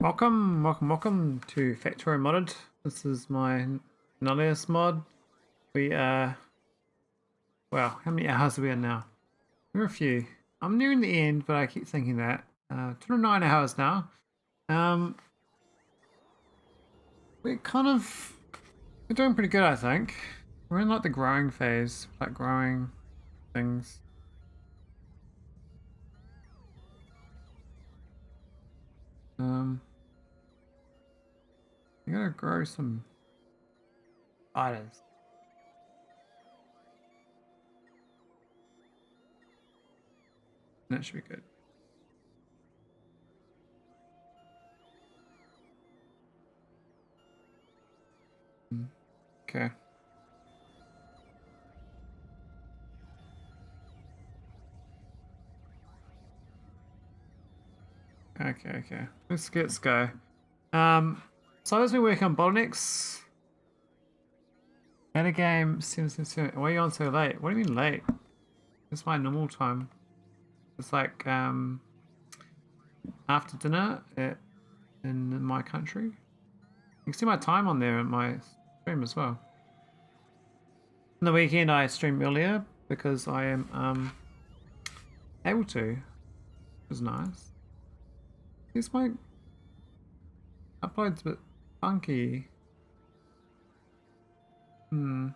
Welcome to Factorio Modded. This is my Nullius mod. We are, well, how many hours are we in now? We're a few. I'm nearing the end, but I keep thinking that. 29 hours now. We're doing pretty good, I think. We're in like the growing phase, like growing things. I gotta grow some spiders. That should be good. Okay. Okay. Let's go. So as we work on bottlenecks. Meta game, why are you on so late? What do you mean late? It's my normal time. It's like after dinner in my country. You can see my time on there in my stream as well. On the weekend I stream earlier because I am able to. It was nice. It's my upload's a bit funky. I'm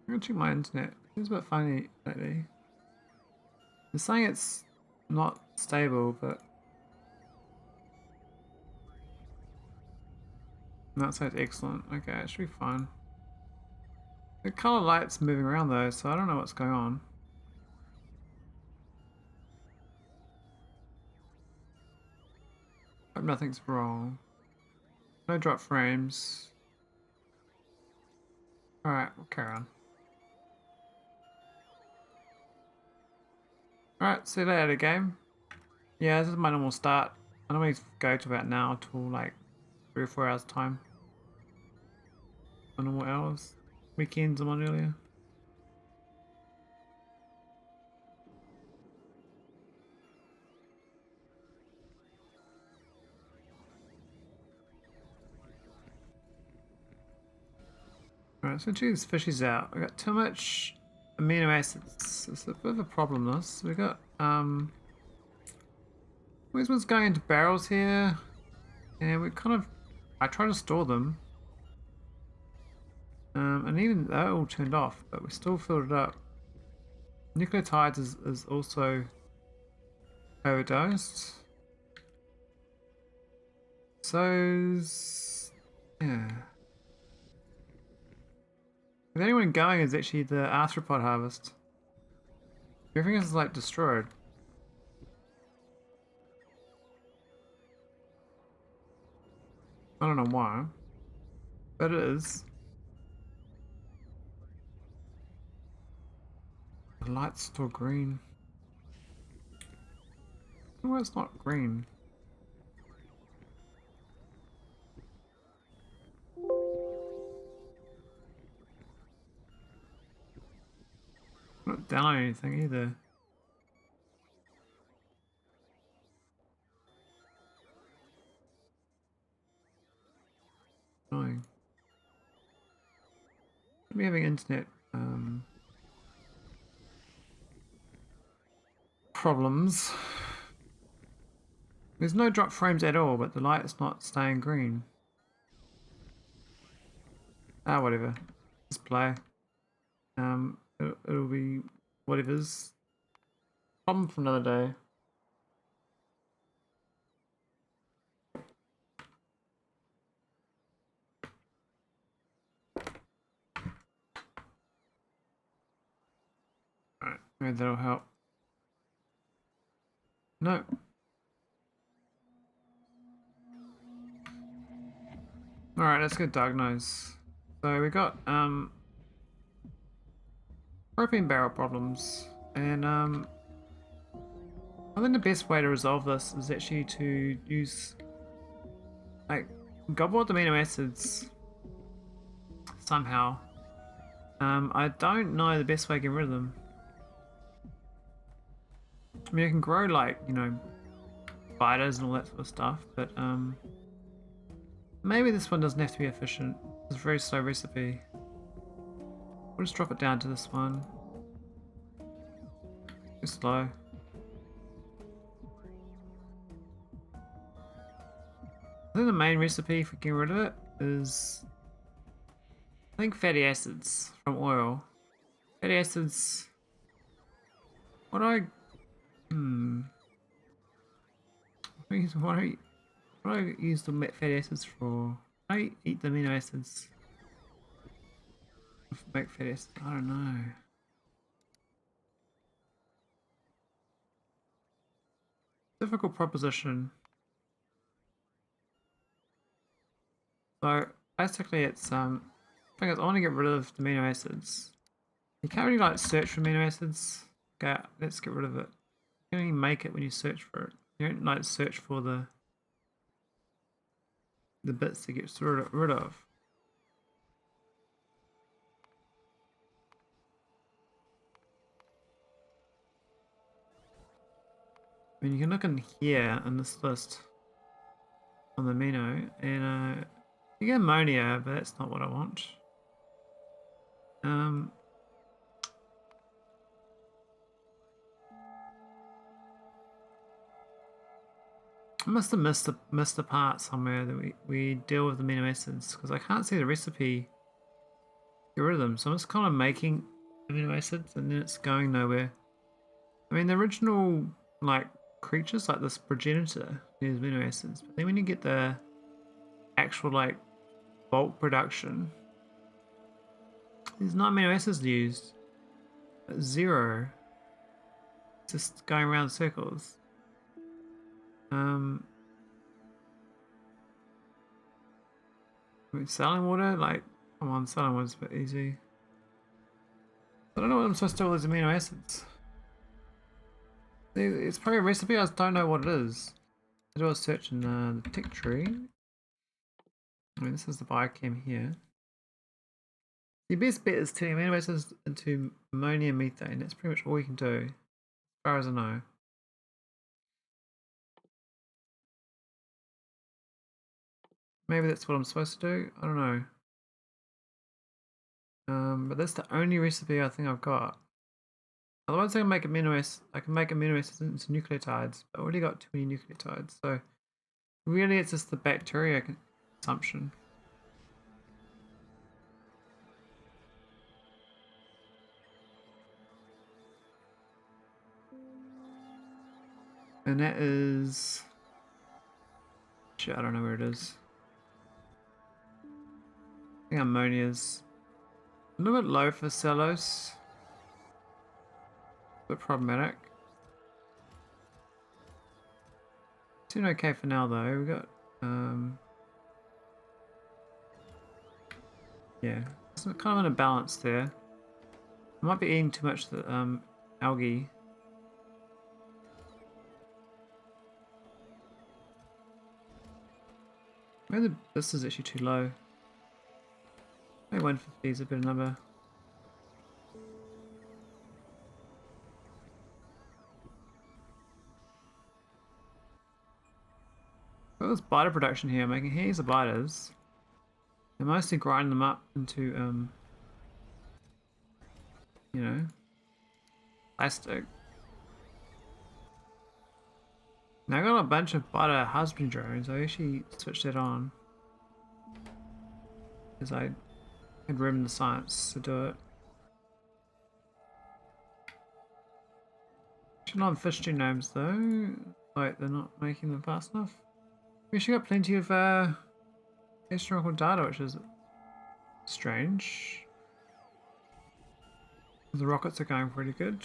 gonna check my internet. It's a bit funny lately. They're saying it's not stable, but that sounds excellent. Okay, it should be fine. The color light's moving around though, so I don't know what's going on. Hope nothing's wrong. No drop frames. Alright, we'll carry on. Alright, see you later, game. Yeah, this is my normal start. I normally go to about now till like 3 or 4 hours time. My normal hours. Weekends I'm on earlier. Alright, so check these fishies out. We got too much amino acids. It's a bit of a problem, this. We got these ones going into barrels here. And we I try to store them. And even they're all turned off, but we still filled it up. Nucleotides is also overdosed. So yeah. The only one going is actually the Arthropod harvest. Everything is like destroyed. I don't know why, but it is. The light's still green. Why it's not green? Not down on anything either. Annoying. Maybe having internet problems. There's no drop frames at all, but the light's not staying green. Ah, whatever. Just play. It'll be whatever's. Problem for another day. Alright, maybe that'll help. No. Alright, let's get diagnosed. So we got propane barrel problems, and I think the best way to resolve this is actually to use like gobble up the amino acids somehow. I don't know the best way to get rid of them. I mean, I can grow like, you know, spiders and all that sort of stuff, but maybe this one doesn't have to be efficient. It's a very slow recipe. We'll just drop it down to this one. Too slow. I think the main recipe for getting rid of it is, I think, fatty acids from oil. Fatty acids. What do I? What do I use the fatty acids for? I eat the amino acids. Make fatty acids. I don't know. Difficult proposition. So basically, it's I think I want to get rid of the amino acids. You can't really like search for amino acids. Okay, let's get rid of it. You can only make it when you search for it. You don't like search for the bits to get rid of. I mean, you can look in here in this list on the amino, and you get ammonia, but that's not what I want. I must have missed a part somewhere that we deal with amino acids, because I can't see the recipe. Get rid of them, so I'm just kind of making amino acids, and then it's going nowhere. I mean, the original like creatures, like this progenitor, needs amino acids, but then when you get the actual like bulk production, there's no amino acids used. It's zero. It's just going around in circles. I mean, saline water, like, come on, saline water's a bit easy. I don't know what I'm supposed to do with these amino acids. It's probably a recipe, I just don't know what it is. I do a search in the tick tree. I mean, this is the biochem here. The best bet is turning amino acids into ammonia and methane. That's pretty much all you can do, as far as I know. Maybe that's what I'm supposed to do. I don't know. But that's the only recipe I think I've got. Otherwise, I can make amino acids into nucleotides, but I already got too many nucleotides. So really, it's just the bacteria consumption. And that is... shit, I don't know where it is. I think ammonia's a little bit low for cellulose. A bit problematic. It's doing okay for now though. We got yeah, it's kind of in a balance there. I might be eating too much algae. Maybe this is actually too low. Maybe 150 is a better number. Got this biter production here, making heaps of biters. I mostly grind them up into you know, plastic. Now I got a bunch of biter husbandry drones. I actually switched that on because I had room in the science to do it. Actually, not fish genomes though. Like they're not making them fast enough. We actually got plenty of astronomical data, which is strange. The rockets are going pretty good.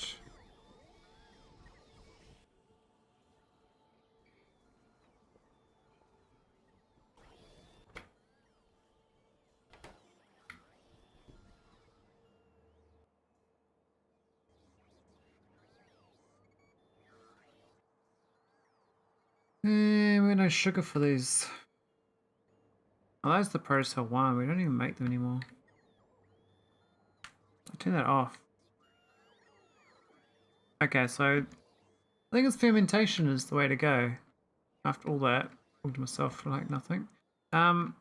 We got no sugar for these. Oh, that's the protocol one. We don't even make them anymore. I'll turn that off. Okay, so think it's fermentation is the way to go. After all that, talking to myself for like nothing. Fatty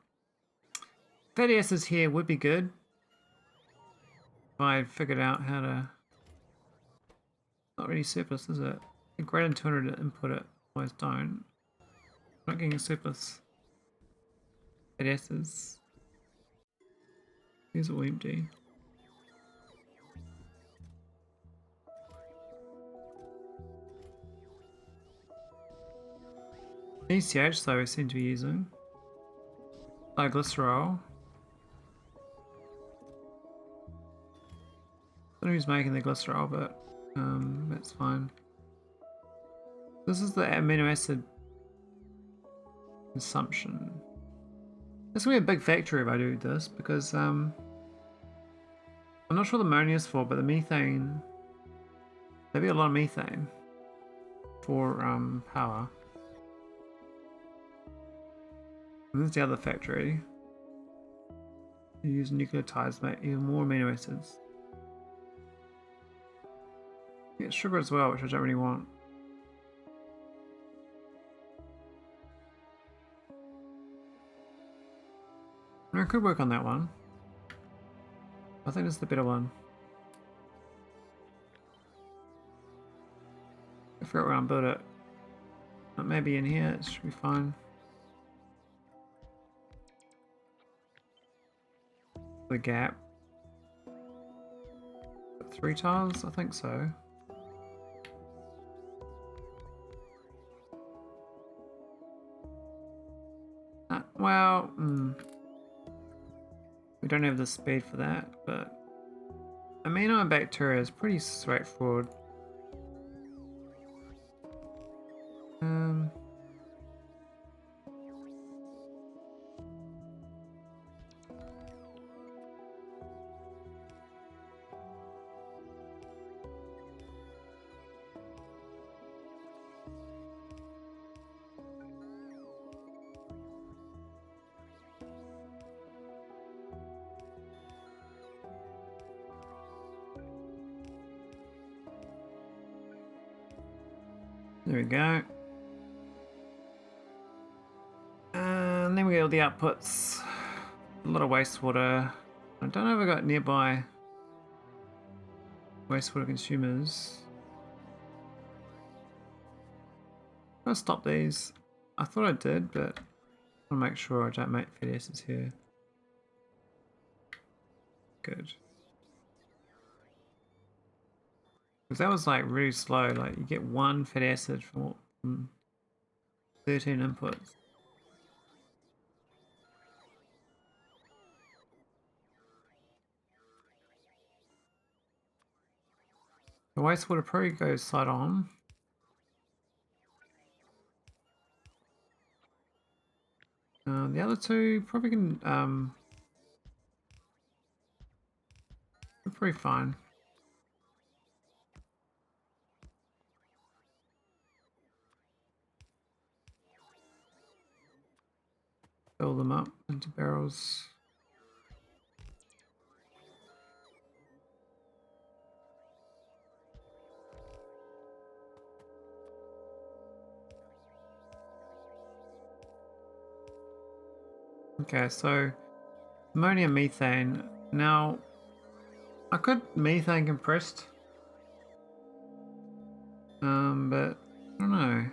acids here would be good if I figured out how to. Not really surplus, is it? Greater than 200 to input it. Otherwise, don't. Not getting a surplus. Fatty acids. These are all empty. ECH though we seem to be using. Glycerol. I don't know who's making the glycerol, but that's fine. This is the amino acid consumption. It's gonna be a big factory if I do this because I'm not sure the ammonia is for, but the methane. Maybe a lot of methane for power. And this is the other factory. You use nucleotides to make even more amino acids. You get sugar as well, which I don't really want. I could work on that one. I think it's the better one. I forgot where I built it. But maybe in here, it should be fine. The gap. 3 tiles? I think so. Well, we don't have the speed for that, but amino and bacteria is pretty straightforward. There we go. And then we get all the outputs. A lot of wastewater. I don't know if I got nearby wastewater consumers. I'll stop these. I thought I did, but I want to make sure I don't make fatty acids here. Good. Because that was like really slow. Like you get 1 fatty acid from 13 inputs. The wastewater probably goes side on. The other two probably can they're pretty fine. Fill them up into barrels. Okay, so ammonia, methane. Now, I could methane compressed, but I don't know.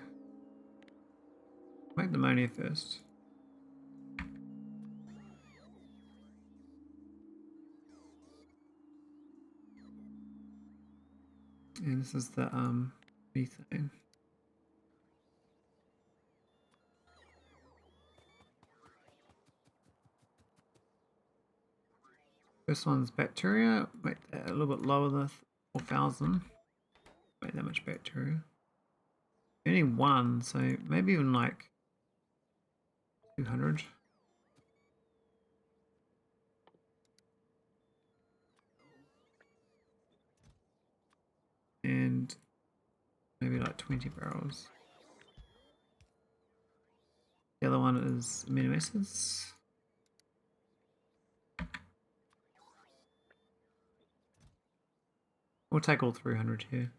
Make the ammonia first. And this is the methane. First one's bacteria. Make that a little bit lower than 4,000. Make that much bacteria. Only 1, so maybe even like 200. And maybe like 20 barrels. The other one is amino acids. We'll take all 300 here.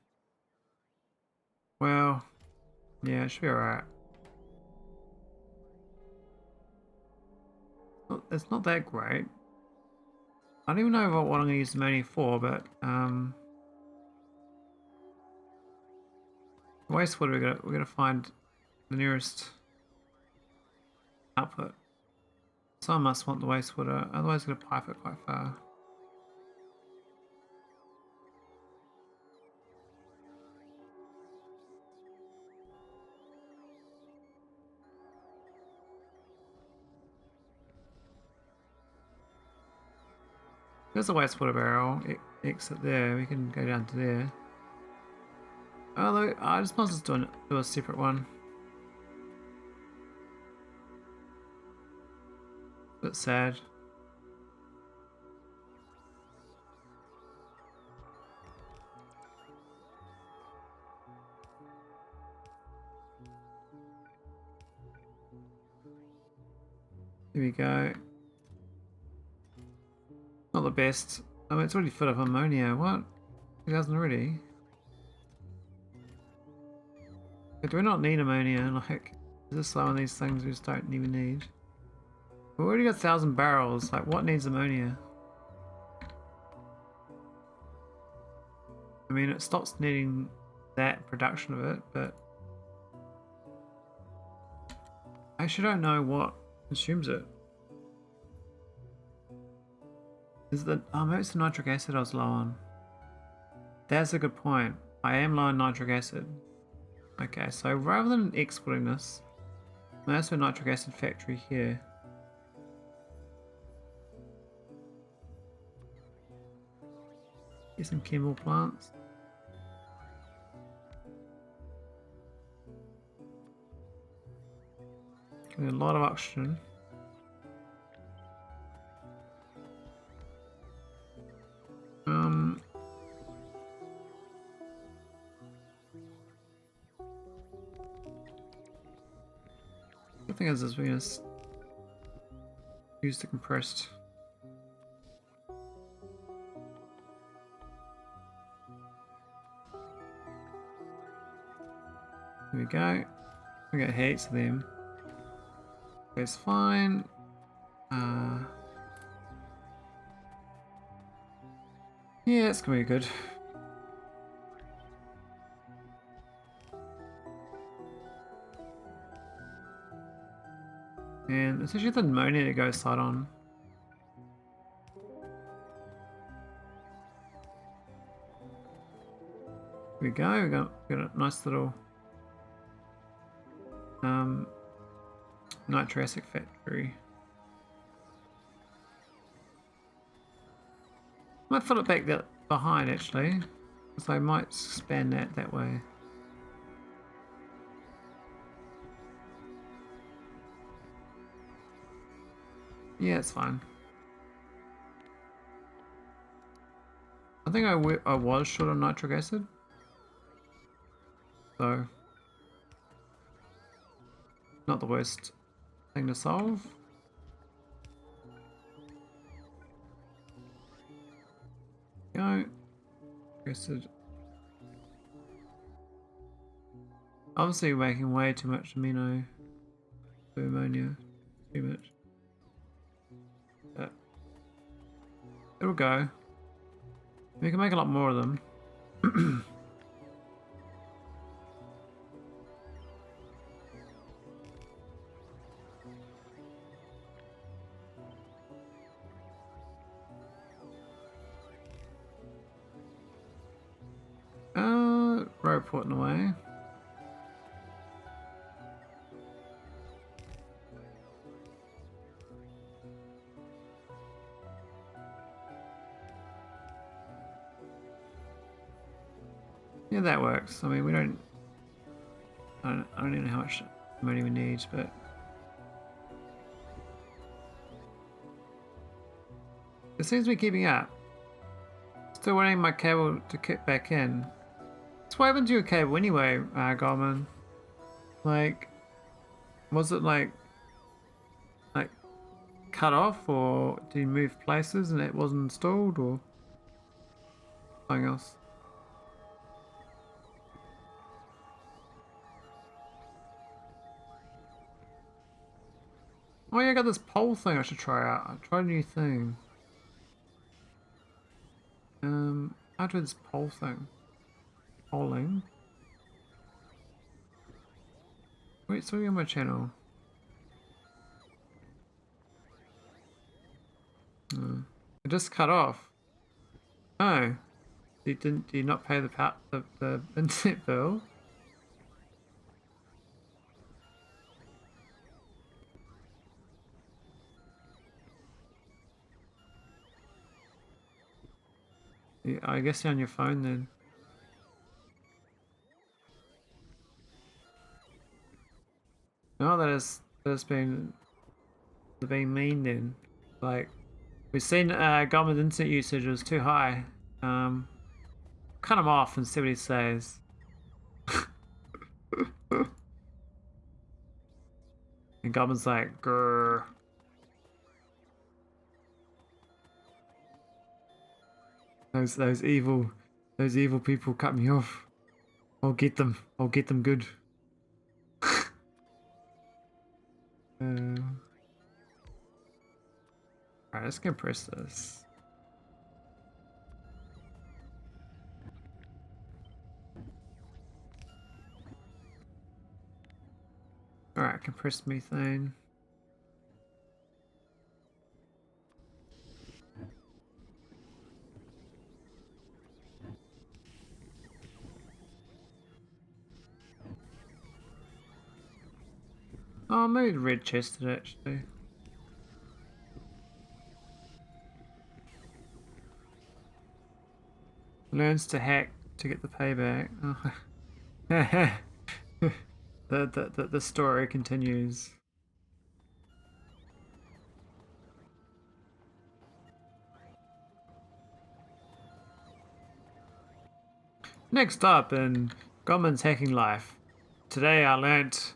Well, yeah, it should be alright. It's not that great. I don't even know what I'm going to use ammonia for, but wastewater, we're gonna find the nearest output. Someone must want the wastewater, otherwise we're gonna pipe it quite far. There's a wastewater barrel, exit there, we can go down to there. Although, I just must do a separate one. Bit sad. Here we go. Not the best. I mean, it's already full of ammonia. What? It hasn't already. Do we not need ammonia? Like, is this one of these things we just don't even need? We've already got 1,000 barrels. Like, what needs ammonia? I mean, it stops needing that production of it, but I actually don't know what consumes it. Is the maybe it's the nitric acid I was low on. That's a good point. I am low on nitric acid. Okay, so rather than exporting this, that's a nitric acid factory here. Get some chemical plants. Getting a lot of oxygen. The thing is we just use the compressed. There we go. We got heaps of them. It's fine. Yeah, it's gonna be good. And it's actually the ammonia to go side on. Here we go. We got a nice little nitric acid factory. I might fill it back behind actually, because I might expand that way. Yeah, it's fine. I think I was short on nitric acid, so not the worst thing to solve. Go. Acid. Obviously we're making way too much ammonia. Too much. It'll go. We can make a lot more of them. Road porting away. Yeah, that works. I mean, we don't. I don't even know how much money we need, but it seems to be keeping up. Still waiting my cable to kick back in. So what happened to your cable anyway, Goldman? Like, was it like cut off, or did you move places and it wasn't installed, or something else? Oh yeah, I got this pole thing I should try out. I tried a new thing. How do this pole thing? Polling. Wait, so you're on my channel. It just cut off. Oh. Did you not pay the internet bill? Yeah, I guess you're on your phone then. No, that has been mean then. Like we've seen government internet usage was too high. Cut him off and see what he says. And government's like, grrr. Those evil people cut me off. I'll get them good. Alright, let's compress this. Alright, compressed methane. Oh, maybe red chested actually. Learns to hack to get the payback. Oh. The story continues. Next up in Goldman's Hacking Life. Today I learnt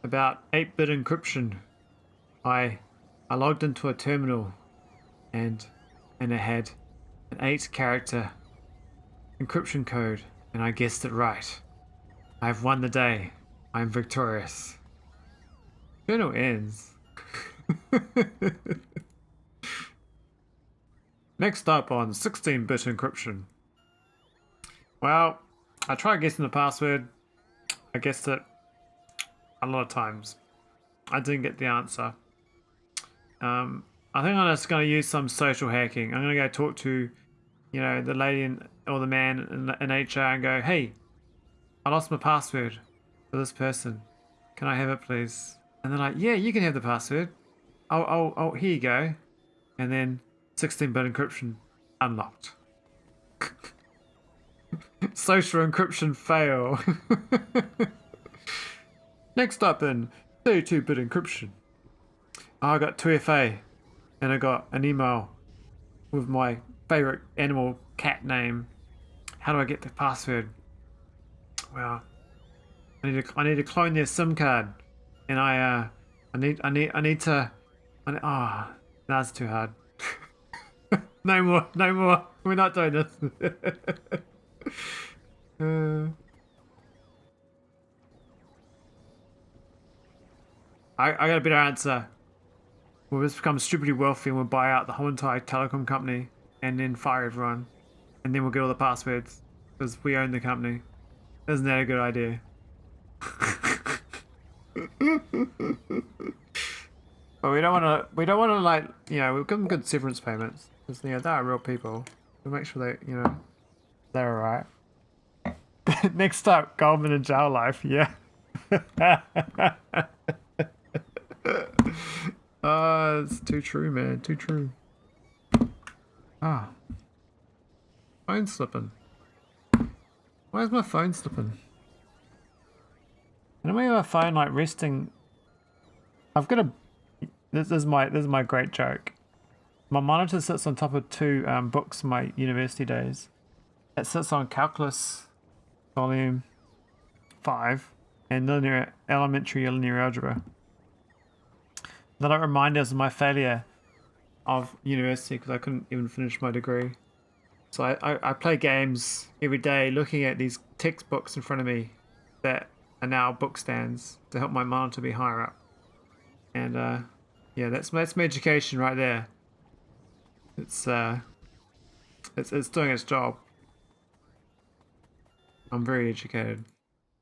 about 8-bit encryption. I logged into a terminal and it had an 8-character encryption code and I guessed it right. I've won the day. I'm victorious. Journal ends. Next up on 16-bit encryption. Well, I tried guessing the password. I guessed it a lot of times. I didn't get the answer. I think I'm just going to use some social hacking. I'm going to go talk to, you know, the lady or the man in HR and go, hey, I lost my password for this person. Can I have it, please? And they're like, yeah, you can have the password. Oh, here you go. And then 16-bit encryption unlocked. Social encryption fail. Next up in 32-bit encryption. I got 2FA and I got an email with my favorite animal cat name. How do I get the password? Well, I need to clone their SIM card, and I need to. Oh, that's too hard. No more. We're not doing this. I got a better answer. We'll just become stupidly wealthy and we'll buy out the whole entire telecom company and then fire everyone. And then we'll get all the passwords because we own the company. Isn't that a good idea? But we don't want to like, you know, we'll give them good severance payments because, you know, they are real people. We'll make sure they, you know, they're alright. Next up, Goldman and jail life. Yeah. It's too true, man. Too true. Ah. Phone slipping. Why is my phone slipping? I don't have my phone like resting. I've got a. This is my great joke. My monitor sits on top of 2 books from my university days. It sits on Calculus, Volume 5, and Elementary Linear Algebra. That reminders of my failure of university because I couldn't even finish my degree. So I play games every day looking at these textbooks in front of me that are now book stands to help my monitor be higher up. And Yeah, that's my education right there. It's doing its job. I'm very educated.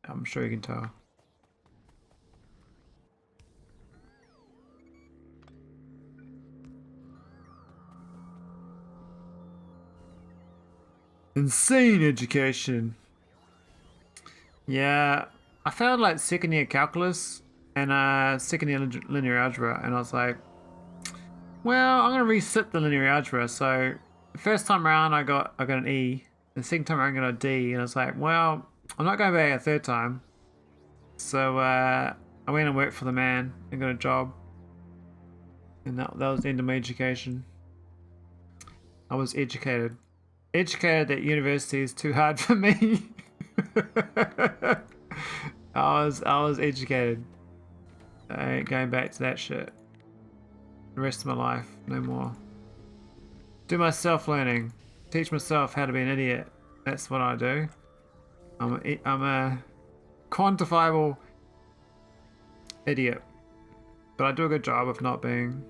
I'm sure you can tell. Insane education. Yeah, I failed like second year calculus and second year linear algebra, and I was like, well, I'm gonna resit the linear algebra. So the first time around, I got an E. The second time around, I got a D, and I was like, well, I'm not going back a third time. So I went and worked for the man and got a job, and that was the end of my education. I was educated. Educated that university is too hard for me. I was educated. I ain't going back to that shit. The rest of my life, no more. Do my self-learning. Teach myself how to be an idiot. That's what I do. I'm a quantifiable idiot. But I do a good job of not being.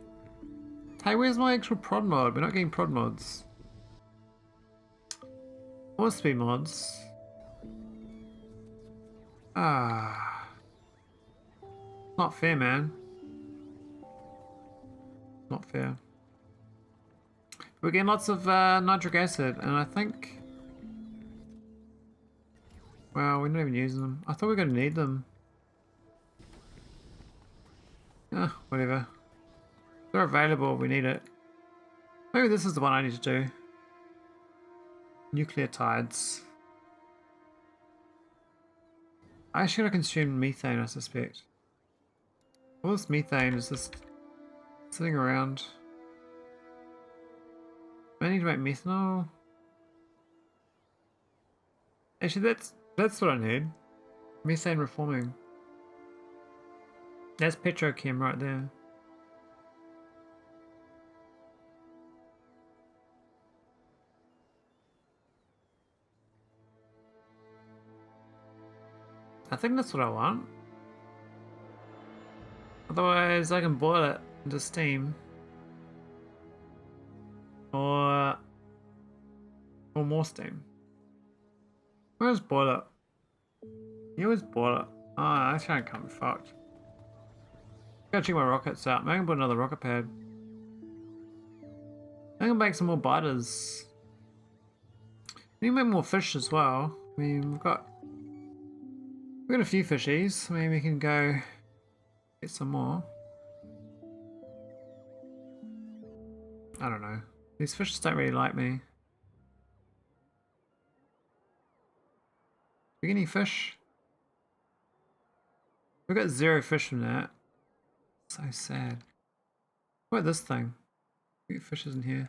Hey, where's my actual prod mod? We're not getting prod mods. Or speed mods. Ah. Not fair, man. Not fair. We're getting lots of nitric acid, and I think... Well, we're not even using them. I thought we were going to need them. Whatever. They're available, we need it. Maybe this is the one I need to do. Nucleotides. I should have consumed methane, I suspect. All this methane is just sitting around. I need to make methanol. Actually, that's what I need. Methane reforming. That's petrochem right there. I think that's what I want. Otherwise, I can boil it into steam. Or more steam. Where's boil it? You always boil it. Oh, I can't be fucked. Gotta check my rockets out. Maybe I can put another rocket pad. I can make some more biters. We need to make more fish as well. I mean, we've got a few fishies. Maybe we can go get some more. I don't know. These fishes don't really like me. We get any fish? We got 0 fish from that. So sad. What about this thing? We get fishes in here.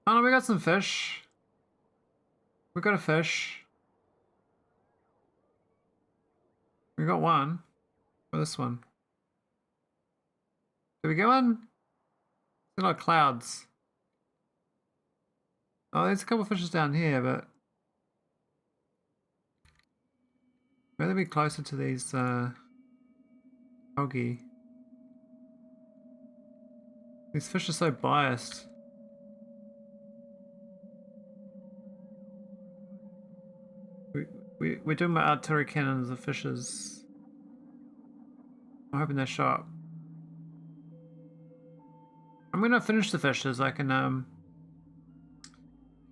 Oh no, we got some fish. We got a fish. We got one. Or this one. Did we get one? There's a lot of clouds. Oh, there's a couple of fishes down here, but rather be closer to these algae. These fish are so biased. We're doing my artillery cannons of fishes. I'm hoping they're sharp. I'm gonna finish the fishes. I can the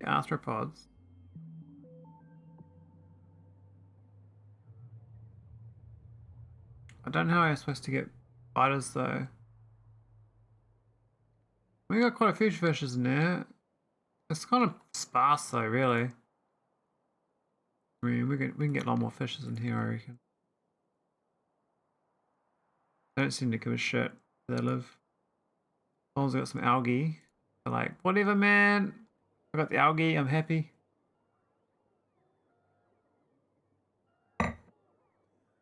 arthropods. I don't know how I'm supposed to get spiders though. We got quite a few fishes in there. It's kind of sparse though, really. I mean, we can get a lot more fishes in here, I reckon. They don't seem to give a shit where they live. As long as I got some algae. They're like, whatever, man. I got the algae, I'm happy.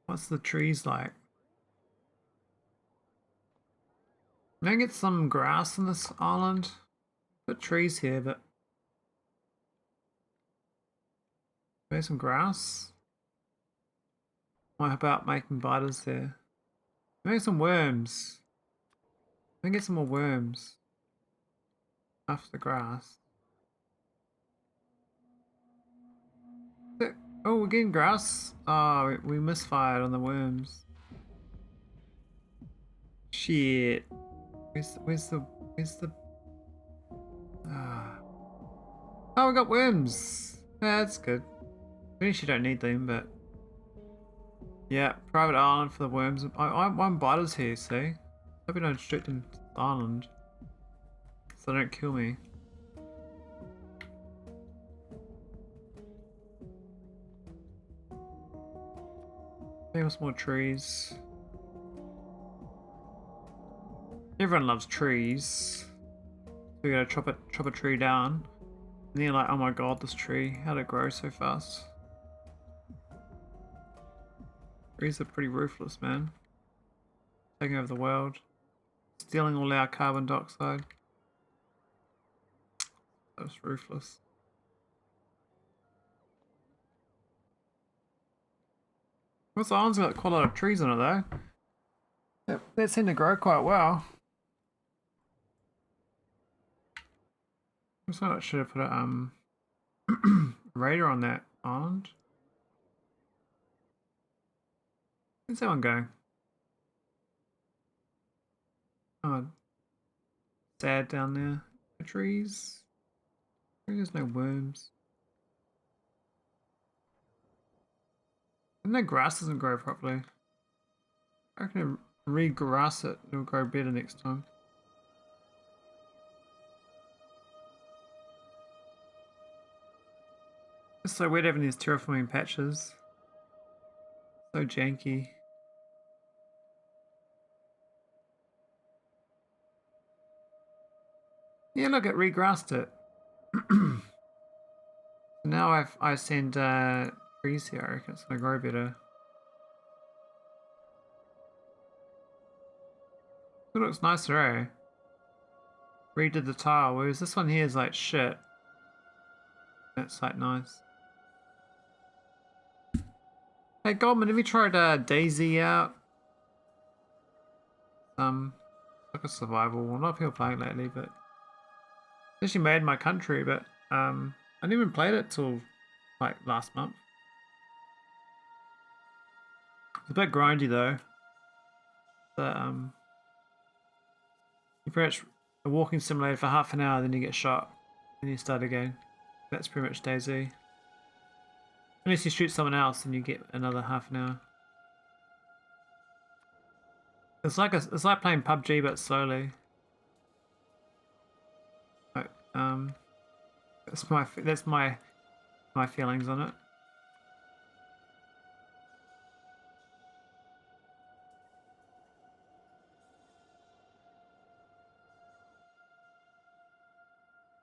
What's the trees like? Can I get some grass on this island? Put trees here, but maybe some grass? What about making biters there? Maybe some worms. Let me get some more worms. After the grass. Oh, we're getting grass. Oh, we misfired on the worms. Shit. Where's the ah. Oh, we got worms. Yeah, that's good. We actually don't need them, but yeah, private island for the worms. I want biters here, see? Hope we don't restrict them to the island, so they don't kill me. Maybe some more trees. Everyone loves trees. So we gotta chop a tree down. And then you're like, oh my god, this tree, how'd it grow so fast? Trees are pretty ruthless, man. Taking over the world. Stealing all our carbon dioxide. That's ruthless. This island's got quite a lot of trees on it though. They seem to grow quite well. I thought I should have put a radar on that island. Where's that one going? Oh, sad down there. The trees. There's no worms. And the grass doesn't grow properly. I can re-grass it. It'll grow better next time. It's so weird having these terraforming patches. So janky. Yeah, look, it regrassed it. Now I send trees here. I reckon it's gonna grow better. It looks nicer, eh? Redid the tile, whereas this one here is like shit. That's like nice. Hey Goldman, have you tried Daisy out? Like a survival. Well, not people playing lately, but it's actually made in my country, but I didn't even played it till like last month. It's a bit grindy though. But you pretty much a walking simulator for half an hour, then you get shot, then you start again. That's pretty much Daisy. Unless you shoot someone else, then you get another half an hour. It's like playing PUBG but slowly. But, that's my feelings on it.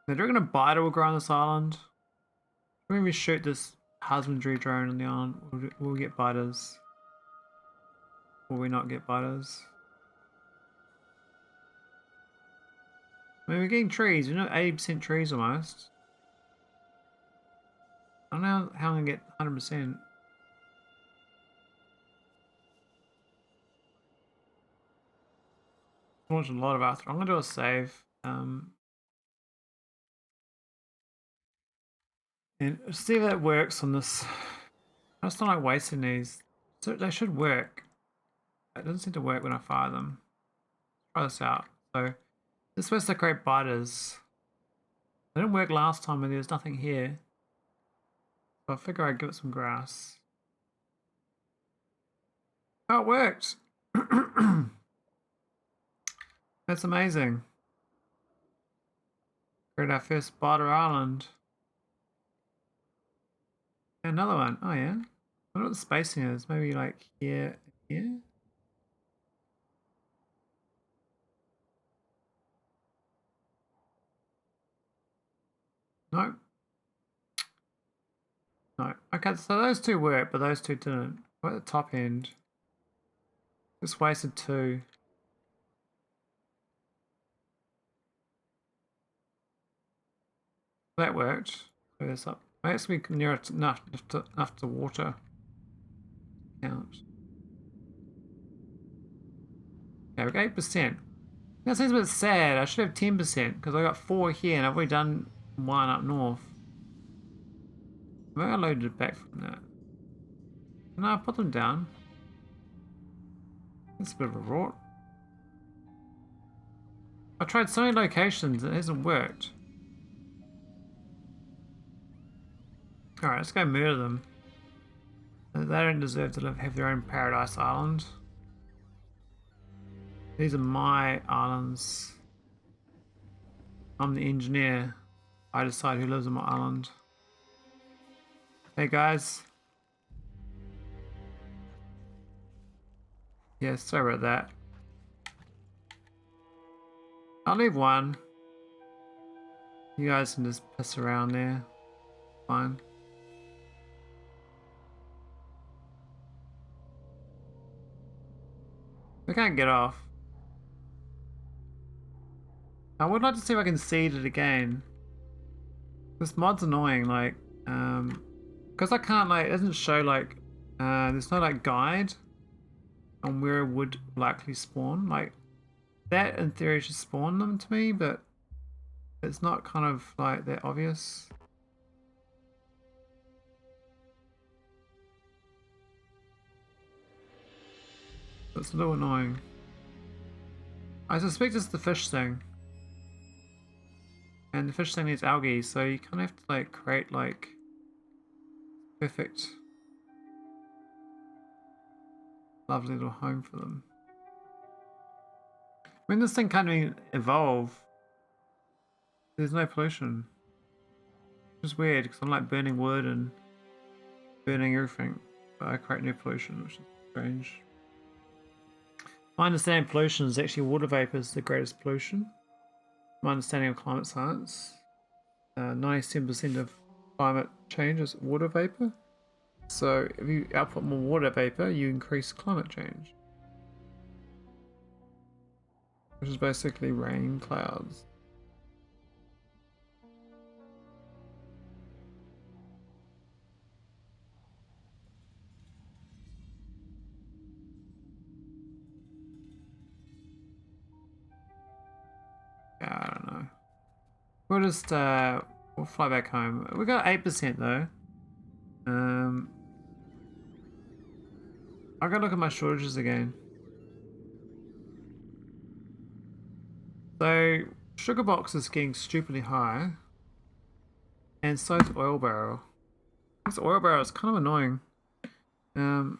They're gonna bite will grow on this island. When we shoot this husbandry drone on the island, will we get biters? Will we not get biters? I mean, we're getting trees. We're not 80% trees almost. I don't know how I'm gonna get 100%. Launched a lot of Arthropod. I'm gonna do a save. And see if that works on this. I just don't like wasting these. So they should work. It doesn't seem to work when I fire them. Try this out. So this is supposed to create biters. They didn't work last time when there was nothing here. So I figure I'd give it some grass. Oh, it worked! That's amazing. Create our first biter island. Another one. Oh yeah. I wonder what the spacing is. Maybe like here and here. No. No. Okay, so those two work, but those two didn't. What at the top end? Just wasted two. That worked. Put this up. It has to be near enough to water count. Okay, we got 8%. That seems a bit sad. I should have 10% because I got 4 here and I've already done 1 up north. Maybe I loaded it back from that. No, I put them down. That's a bit of a rot. I tried so many locations, it hasn't worked. Alright, let's go murder them. They don't deserve to have their own paradise island. These are my islands. I'm the engineer. I decide who lives on my island. Hey guys. Yeah, sorry about that. I'll leave 1. You guys can just piss around there. Fine. We can't get off. I would like to see if I can seed it again. This mod's annoying, like, because I can't, like, it doesn't show, like, there's no, like, guide on where it would likely spawn. Like, that in theory should spawn them to me, but it's not kind of, like, that obvious. It's a little annoying. I suspect it's the fish thing. And the fish thing needs algae, so you kind of have to like create like perfect, lovely little home for them. When this thing can't even evolve, there's no pollution. Which is weird because I'm like burning wood and burning everything, but I create no pollution, which is strange. My understanding of pollution is actually water vapor is the greatest pollution. My understanding of climate science, 97% of climate change is water vapor. So if you output more water vapor, you increase climate change. Which is basically rain clouds. Yeah, I don't know. We'll just we'll fly back home. We got 8% though. I gotta look at my shortages again. So sugar box is getting stupidly high, and so is oil barrel. This oil barrel is kind of annoying. I don't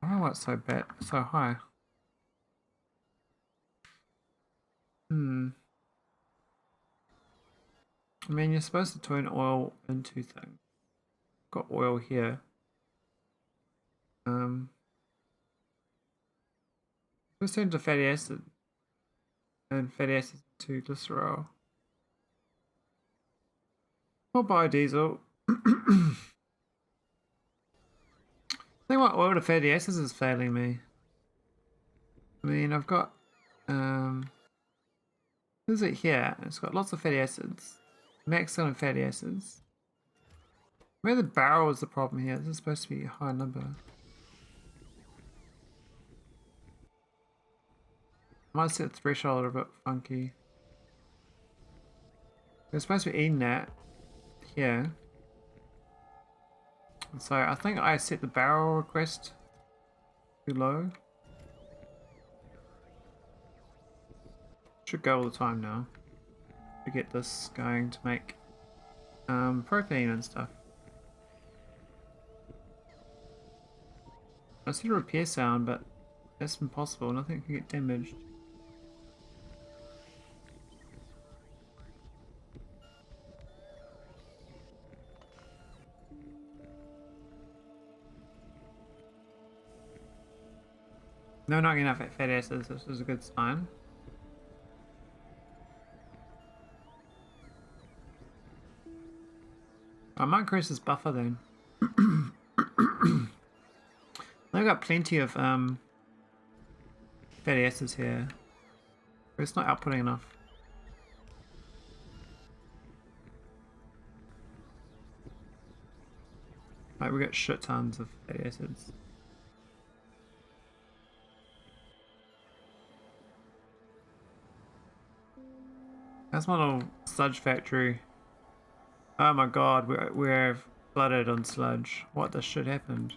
know why it's so bad, so high. I mean, you're supposed to turn oil into things. Got oil here. Let's turn to fatty acid. And fatty acid to glycerol. More biodiesel. I think my oil to fatty acids is failing me. I mean, I've got is it here? It's got lots of fatty acids. Max on fatty acids. Maybe the barrel is the problem here. This is supposed to be a high number. I might set the threshold a bit funky. We're supposed to be eating that here. So I think I set the barrel request too low. Should go all the time now to get this going to make propane and stuff. I see a repair sound, but that's impossible. Nothing can get damaged. No, not enough fatty acids. This is a good sign. I might increase this buffer then. I've got plenty of fatty acids here, but it's not outputting enough. Like we got shit tons of fatty acids. That's my little sludge factory. Oh my god, we're flooded on sludge. What the shit happened?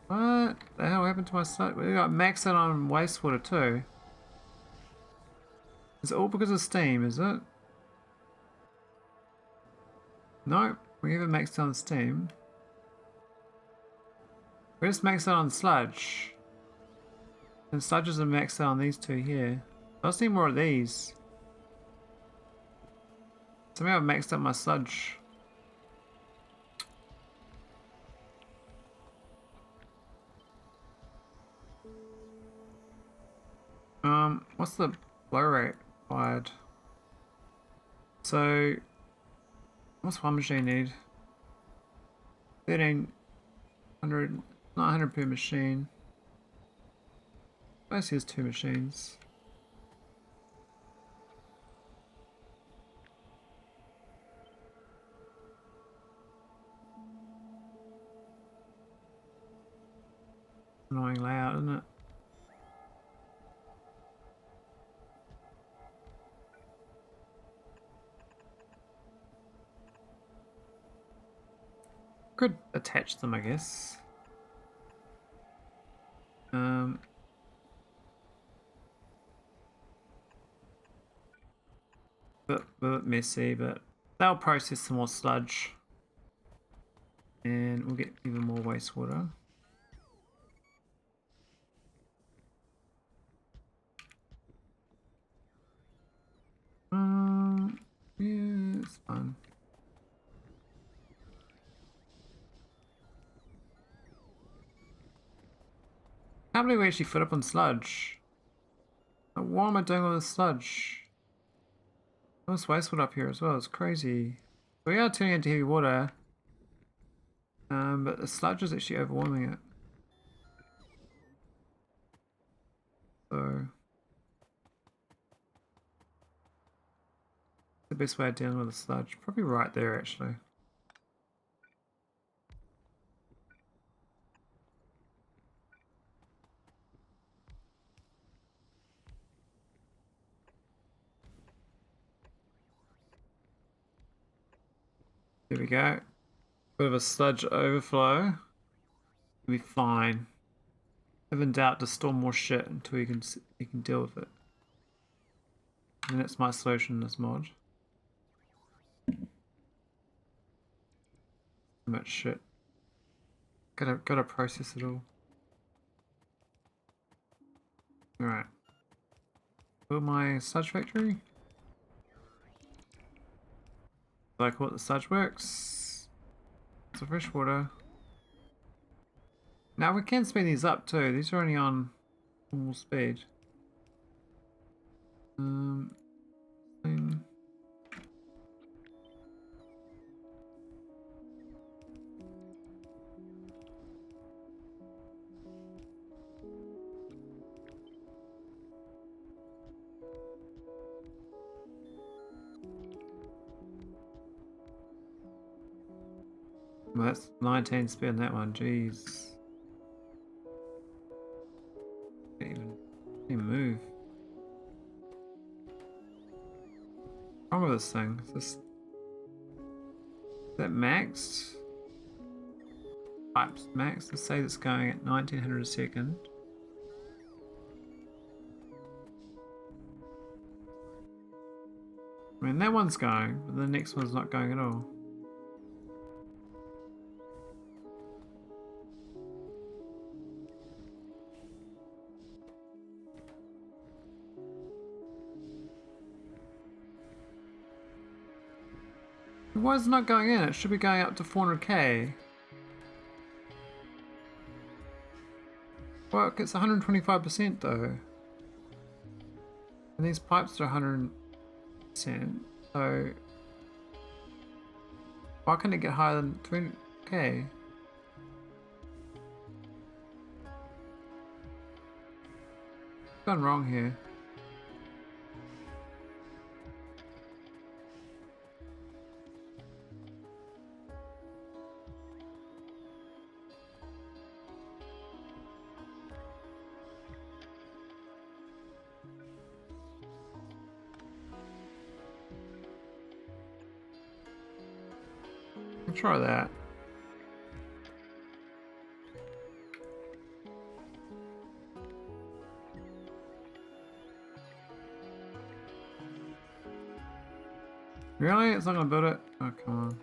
What the hell happened to my sludge? We got maxed out on wastewater too. Is it all because of steam, is it? No, we haven't maxed out on steam. We just maxed out on sludge. And sludges are maxed out on these two here. I just need more of these. Somehow I've maxed out my sludge. What's the flow rate required? So, what's one machine need? 1300, not 100 per machine. I see there's 2 machines. Annoying layout, isn't it? Could attach them, I guess. Bit messy, but they'll process some more sludge, and we'll get even more wastewater. Yeah, it's fine. Can't believe we actually fit up on sludge. Like, what am I doing with this sludge? There's wastewater up here as well, it's crazy. We are turning into heavy water, but the sludge is actually overwhelming it. So, the best way of dealing with the sludge? Probably right there actually. There we go. Bit of a sludge overflow. We'll be fine. If in doubt, just store more shit until you can deal with it. And that's my solution in this mod. Too much shit. Gotta process it all. Alright. Build my sludge factory. Like what the sludge works. So fresh water. Now we can speed these up too. These are only on normal speed. Thing. Well, that's 19 speed on that one, jeez. Can't even move. What's wrong with this thing? Is that maxed? Pipes maxed. Let's say it's going at 1900 a second. I mean, that one's going, but the next one's not going at all. Why is it not going in? It should be going up to 400k. Well, it's 125% though. And these pipes are 100%. So why can't it get higher than 20k? What's gone wrong here? I'll try that. Really? It's not gonna build it? Oh, come on.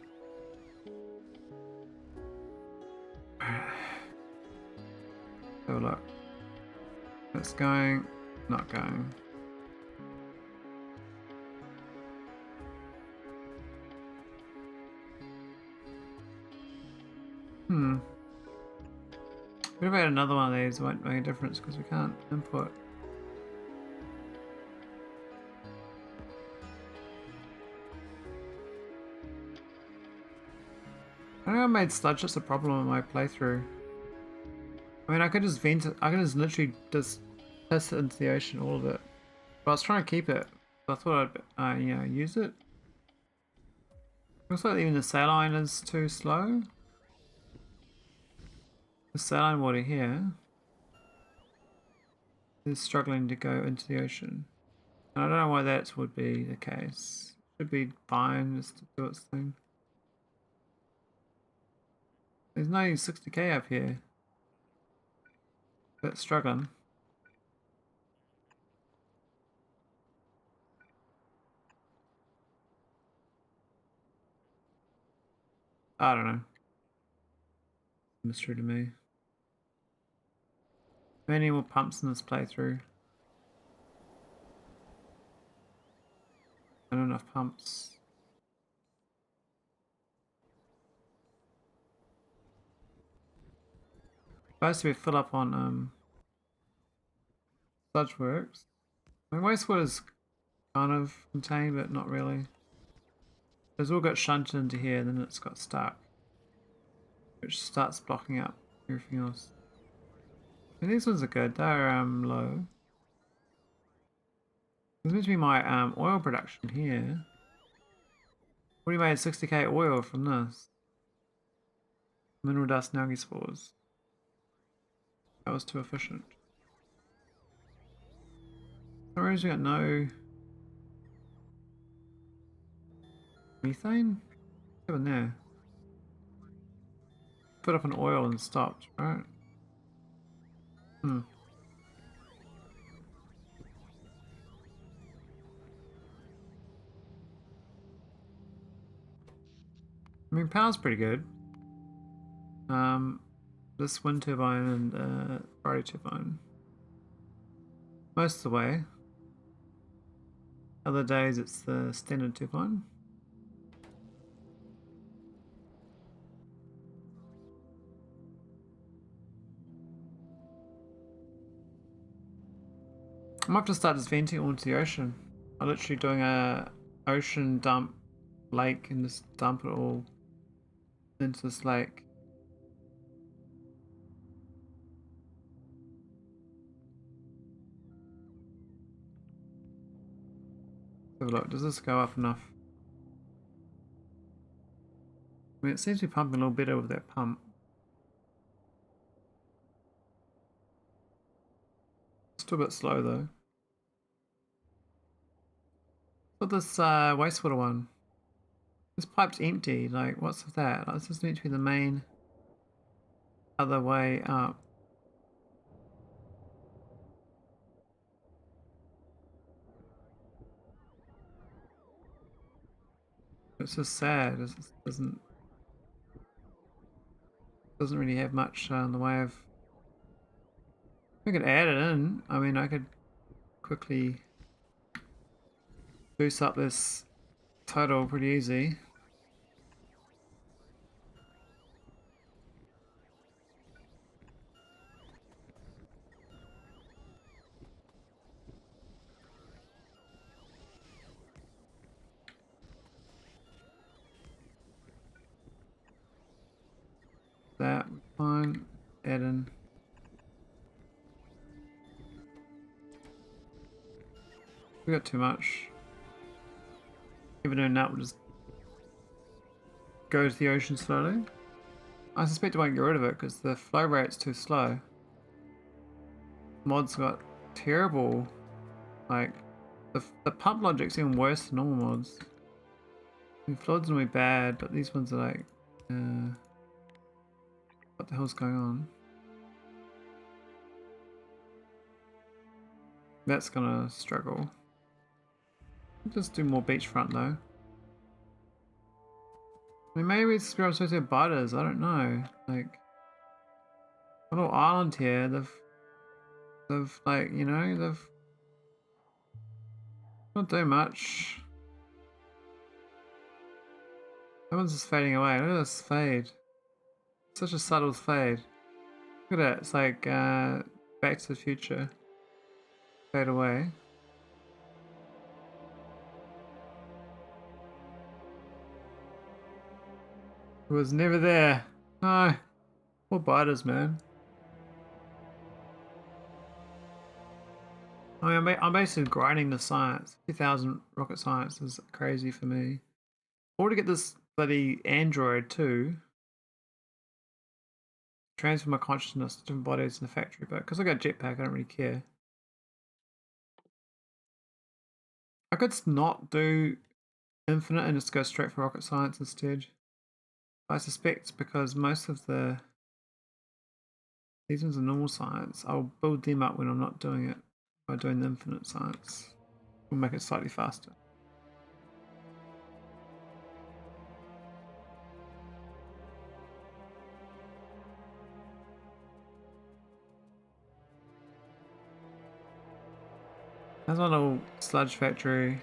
Have a look. It's going, not going. What about another one of these? It won't make a difference because we can't input. I think I made sludge just a problem in my playthrough. I mean, I could just vent it. I could just literally just piss it into the ocean, all of it. But I was trying to keep it. So I thought I'd, you know, use it. Looks like even the saline is too slow. The saline water here is struggling to go into the ocean. And I don't know why that would be the case. Should be fine just to do its thing. There's no 60k up here. But struggling. I don't know. Mystery to me. Many more pumps in this playthrough. Not enough pumps. Supposed to be fill up on sludge works. I mean, wastewater is kind of contained, but not really. It's all got shunted into here, and then it's got stuck, which starts blocking up everything else. And these ones are good. They're low. This meant to be my oil production here. What do you made 60k oil from this? Mineral dust and algae spores. That was too efficient. For some reason we got no methane? What's happened there? Put up an oil and stopped, right? I mean, power's pretty good. This wind turbine and Friday turbine. Most of the way. Other days it's the standard turbine. I might have to start just venting onto the ocean. I'm literally doing a ocean dump lake and just dump it all into this lake. Have a look, does this go up enough? I mean, it seems to be pumping a little better with that pump. Still a bit slow though. What's this wastewater one? This pipe's empty, like what's with that? Like, this is meant to be the main other way up. It's just sad, it doesn't really have much in the way of... I could add it in. I mean, I could quickly boost up this total pretty easy. That fine. Add in. We got too much. Even though that will just go to the ocean slowly. I suspect I won't get rid of it because the flow rate's too slow. Mods got terrible, like the pump logic's even worse than normal mods. The fluids will be bad, but these ones are like What the hell's going on? That's gonna struggle. Just do more beachfront though. I mean, maybe it's where I'm supposed to have butters. I don't know. Like, a little island here. They've like, you know, they've not doing much. That one's just fading away. Look at this fade. Such a subtle fade. Look at it. It's like Back to the Future. Fade away. It was never there. No. Poor biters, man. I mean, I'm basically grinding the science. 50,000 rocket science is crazy for me. Or to get this bloody android too. Transfer my consciousness to different bodies in the factory, but because I got jetpack, I don't really care. I could not do infinite and just go straight for rocket science instead. I suspect it's because most of these ones are normal science. I'll build them up when I'm not doing it by doing the infinite science. We'll make it slightly faster. There's one little sludge factory.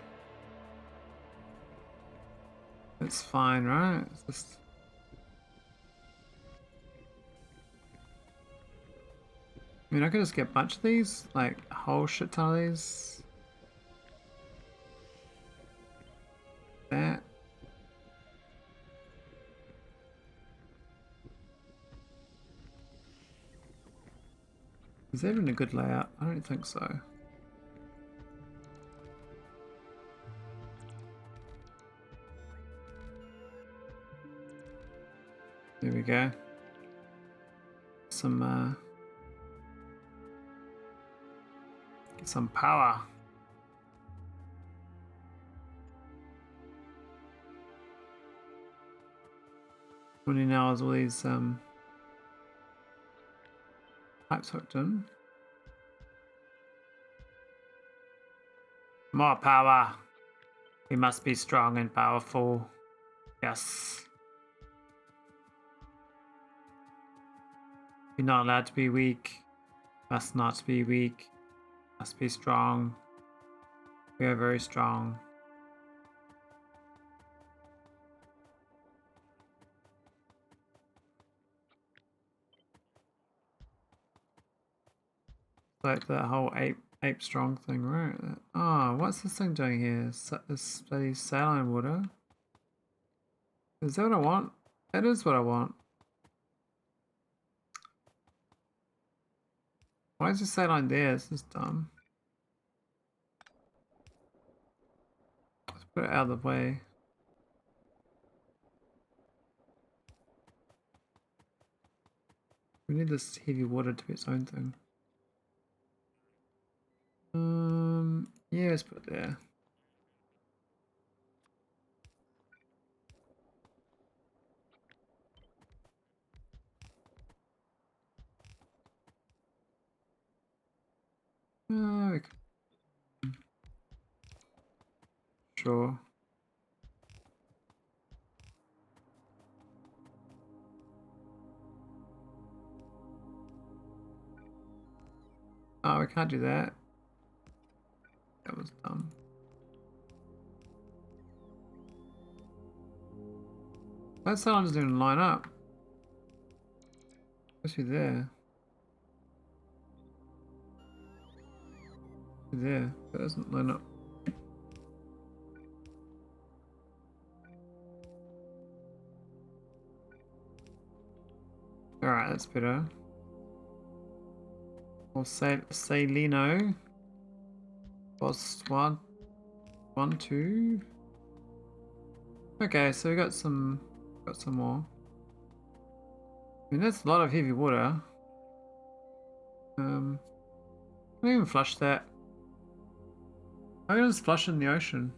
It's fine, right? It's just... I mean, I could just get a bunch of these, like a whole shit ton of these. That. Is that even a good layout? I don't think so. There we go. Get some power. 20 hours, all these pipes hooked in. More power. We must be strong and powerful. Yes. We're not allowed to be weak. Must not be weak. Must be strong. We are very strong. Like that whole ape strong thing, right? Oh, what's this thing doing here? This bloody saline water. Is that what I want? That is what I want. Why is the saline there? This is dumb. Let's put it out of the way. We need this heavy water to be its own thing. Yeah, let's put it there. Sure. Oh, we can't do that. That was dumb. That sound doesn't even line up. Especially there. There. That doesn't line up. Alright, that's better. We'll say Lino. Boss 1, 2. Okay, so we got some more. I mean, that's a lot of heavy water. Can I even flush that? I can just flush in the ocean.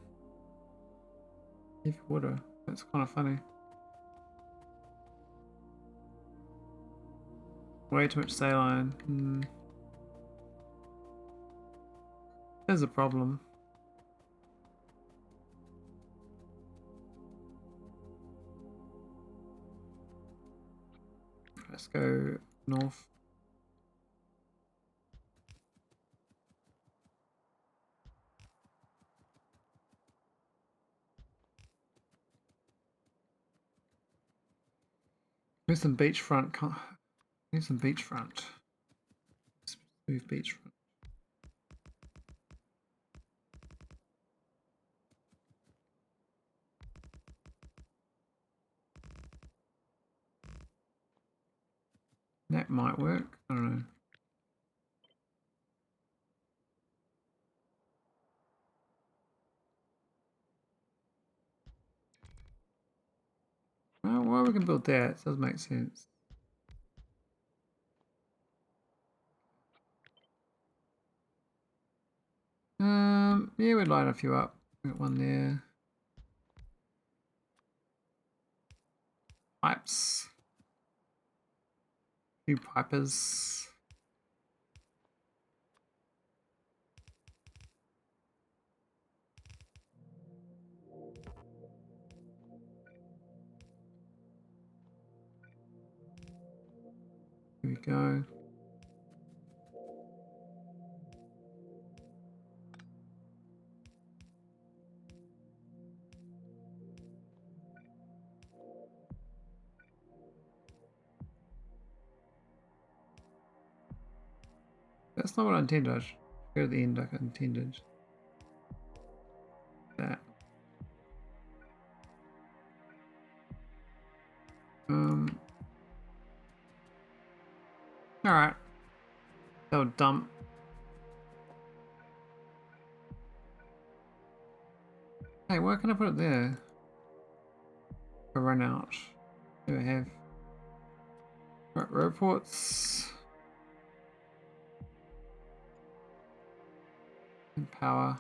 Heavy water. That's kind of funny. Way too much saline. There's a problem. Let's go north. There's some beachfront. There's some beachfront. Smooth beachfront. That might work. I don't know. Well, we can build that. It does make sense. Yeah, we'd line a few up. Got one there. Pipes. A few pipers. Here we go. That's not what I intended. Go to the end like I intended. That. Alright. They'll dump. Hey, why can I put it there? I run out. What do I have? Right, reports. And power.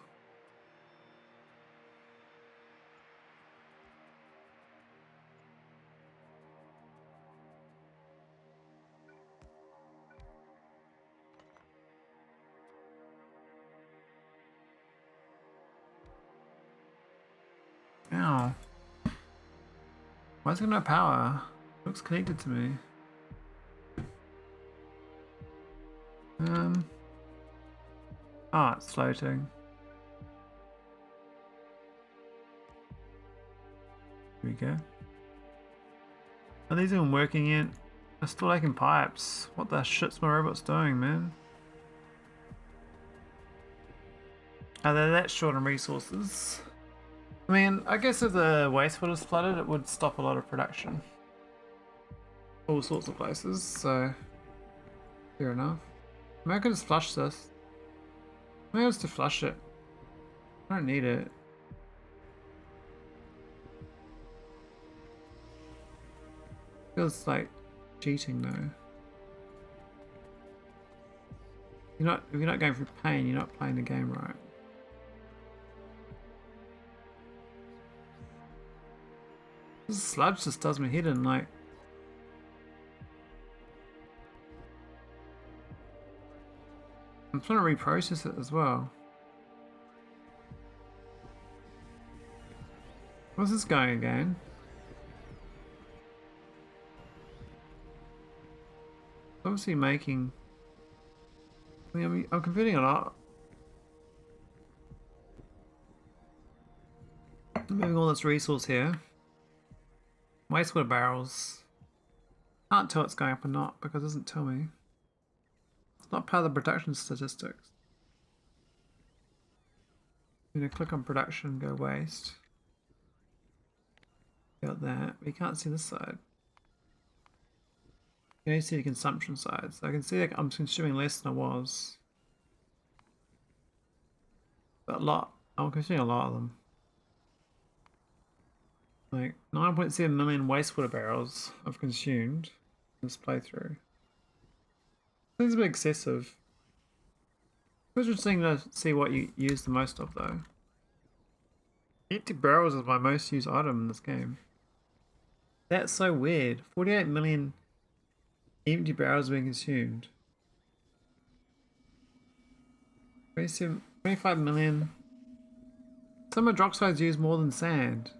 Ow. Why is it no power? It looks connected to me. Oh, it's floating. Here we go. Are these even working yet? I'm still making pipes. What the shit's my robot's doing, man? Are they that short on resources? I mean, I guess if the wastewater is flooded, it would stop a lot of production. All sorts of places, so fair enough. Maybe I could just flush this. Maybe I just to flush it. I don't need it. Feels like cheating though. If you're not going through pain, you're not playing the game right. This sludge just does me head in, like. I'm trying to reprocess it as well. What's this going again? Obviously making. I mean, I'm converting a lot. Moving all this resource here. Wastewater barrels. Can't tell it's going up or not because it doesn't tell me. It's not part of the production statistics. I'm gonna click on production, go waste. Got that. But you can't see this side. You only see the consumption side. So I can see that I'm consuming less than I was. But a lot. I'm consuming a lot of them. Like 9.7 million wastewater barrels I've consumed in this playthrough. Seems a bit excessive. It's interesting to see what you use the most of though. Empty barrels is my most used item in this game. That's so weird. 48 million Empty barrels being consumed. 25 million. Some hydroxides use more than sand.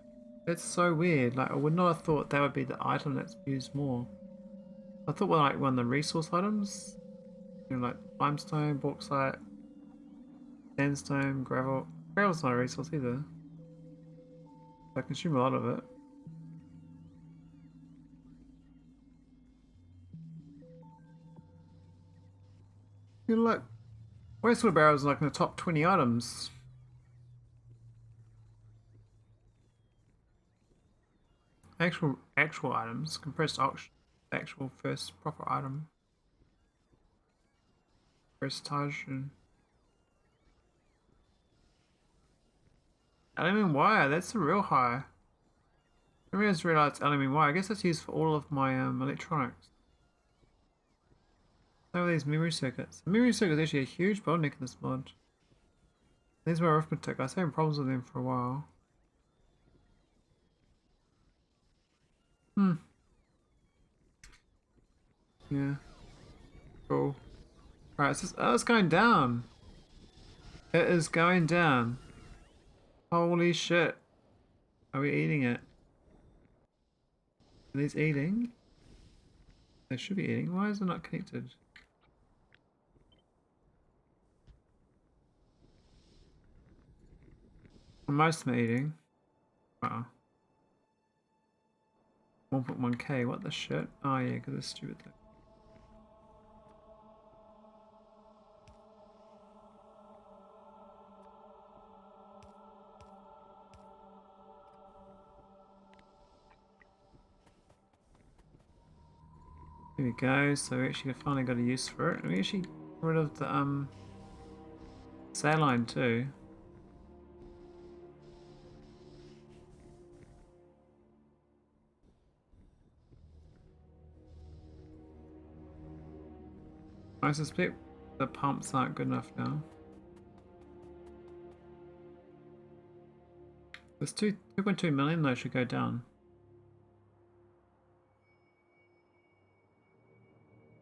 That's so weird. Like, I would not have thought that would be the item that's used more. I thought, well, like one of the resource items, you know, like limestone, bauxite, sandstone, gravel. Gravel's not a resource either. I consume a lot of it. You know, like wastewater barrels are like in the top 20 items. Actual items. Compressed oxygen. Actual first proper item. Compressed hydrogen. Aluminium wire, that's a real high. I just realised aluminium wire. I guess that's used for all of my electronics. Some of these memory circuits. The memory circuit is actually a huge bottleneck in this mod. These were arithmetic. I was having problems with them for a while. Yeah. Cool. Alright, it's going down. It is going down. Holy shit. Are we eating it? Are these eating? They should be eating. Why is it not connected? Most of them are eating. Wow. 1.1k, what the shit? Oh yeah, because it's stupid thing. There we go, so we actually finally got a use for it. We actually got rid of the saline too. I suspect the pumps aren't good enough now. This 2.2 million though should go down.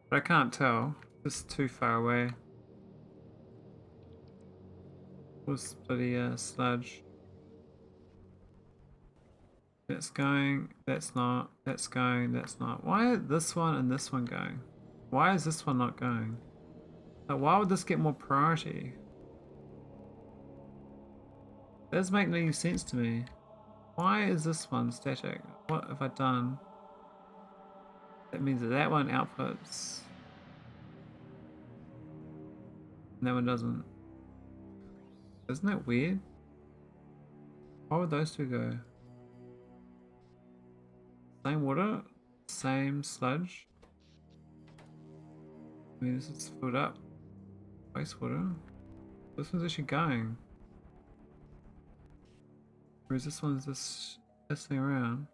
But I can't tell. This is too far away. What's bloody sludge? That's going, that's not, that's going, that's not. Why are this one and this one going? Why is this one not going? Like, why would this get more priority? That doesn't make any sense to me. Why is this one static? What have I done? That means that that one outputs. And that one doesn't. Isn't that weird? Why would those two go? Same water, same sludge. I mean, this is filled up. Wastewater. This one's actually going. Whereas this one's just messing around.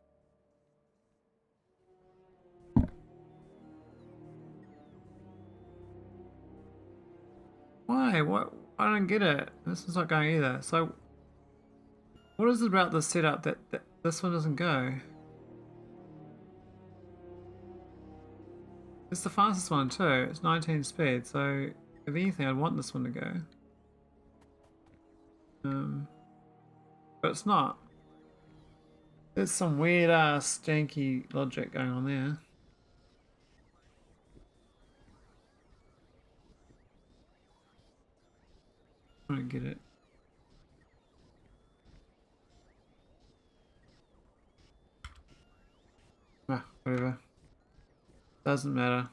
Why? What? I don't get it. This one's not going either. So, what is it about this setup that this one doesn't go? It's the fastest one too. It's 19 speed. So, if anything, I'd want this one to go. But it's not. There's some weird ass janky logic going on there. I don't get it. Ah, whatever. Doesn't matter.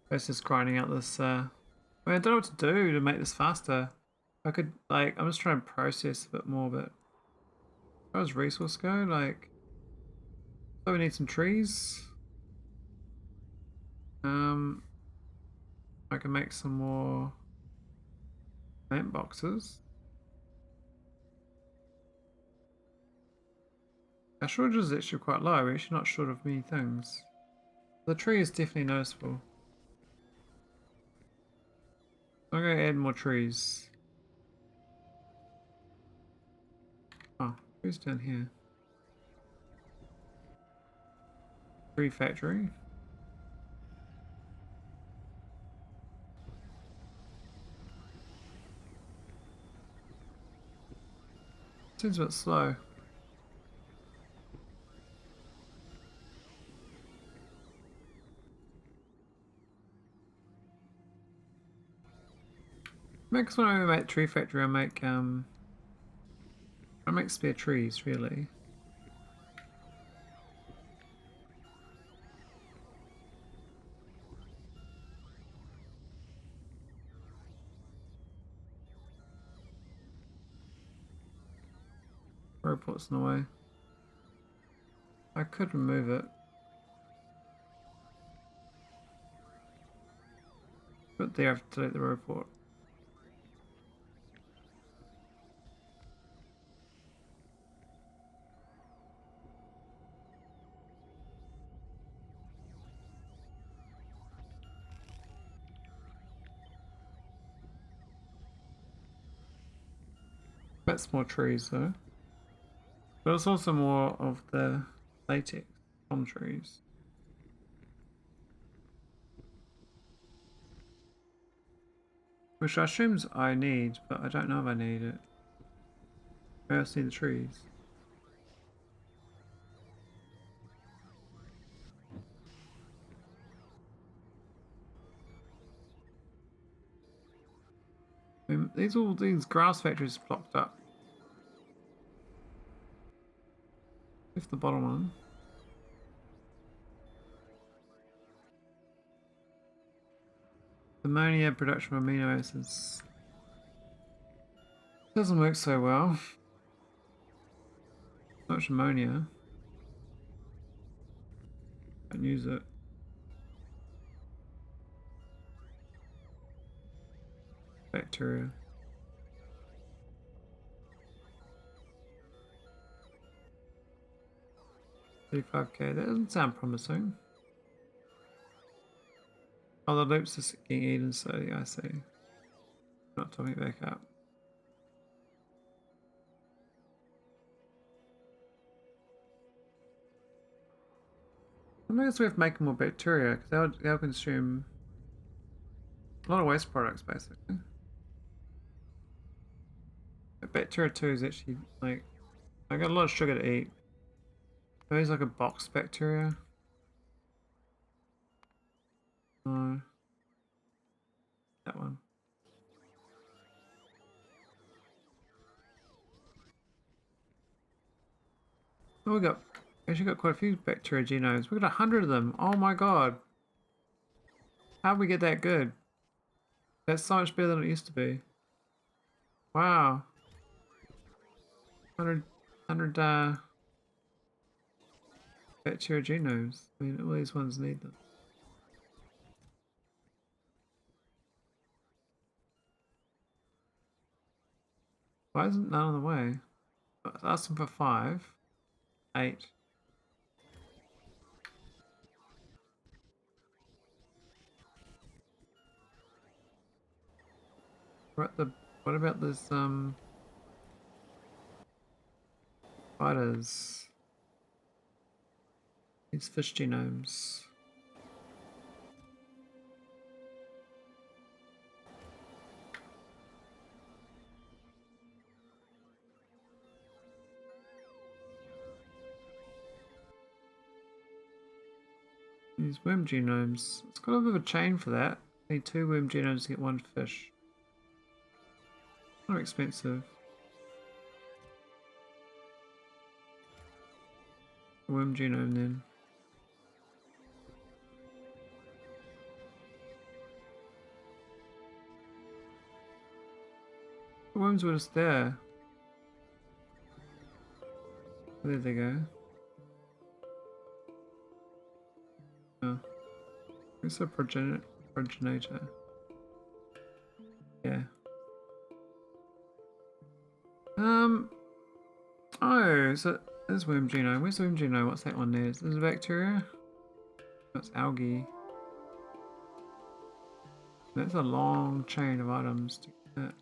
It's just grinding out this, I mean, I don't know what to do to make this faster. I could, like, I'm just trying to process a bit more, but how does resource go? Like, so we need some trees. I can make some more plant boxes. Our shortage is actually quite low. We're actually not short of many things. The tree is definitely noticeable. I'm gonna add more trees. Oh, who's down here? Tree factory. Seems a bit slow. Because when I make tree factory, I make spare trees really. Robot's in the way. I could remove it. But there I have to delete the robot. That's more trees though. But it's also more of the latex palm trees. Which I assume I need, but I don't know if I need it. I also need the trees. I mean, these grass factories blocked up. If the bottom one. Ammonia production of amino acids doesn't work so well. Much ammonia. Can't use it. Bacteria. 35k, that doesn't sound promising. Oh, the loops are getting eaten slowly, I see. Not topping it back up. I think it's worth making more bacteria, because they'll consume a lot of waste products, basically. But bacteria too is actually, like, I got a lot of sugar to eat. Maybe it's like a box bacteria. No. That one. Oh, we actually got quite a few bacteria genomes. We got 100 of them. Oh my god. How'd we get that good? That's so much better than it used to be. Wow. 100 bacteria genomes. I mean, all these ones need them. Why isn't none on the way? Ask them for 5. 8. What about this spiders? These fish genomes. These worm genomes. It's got a bit of a chain for that. I need 2 worm genomes to get 1 fish. Not expensive. Worm genome then. The worms were just there. There they go. Oh. It's a progenitor. Yeah. Oh, so there's worm genome. Where's the worm genome? What's that one there? Is this a bacteria? That's algae. That's a long chain of items to get that.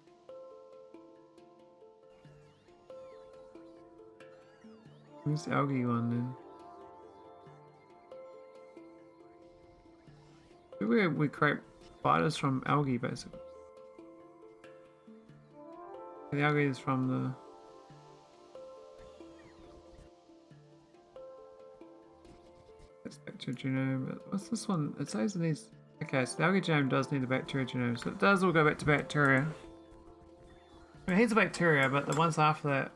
Where's the algae one then? We create spiders from algae basically. The algae is from the... That's bacteria genome, but what's this one? It says it needs... Okay, so the algae genome does need the bacteria genome, so it does all go back to bacteria. I mean, here's a bacteria, but the ones after that,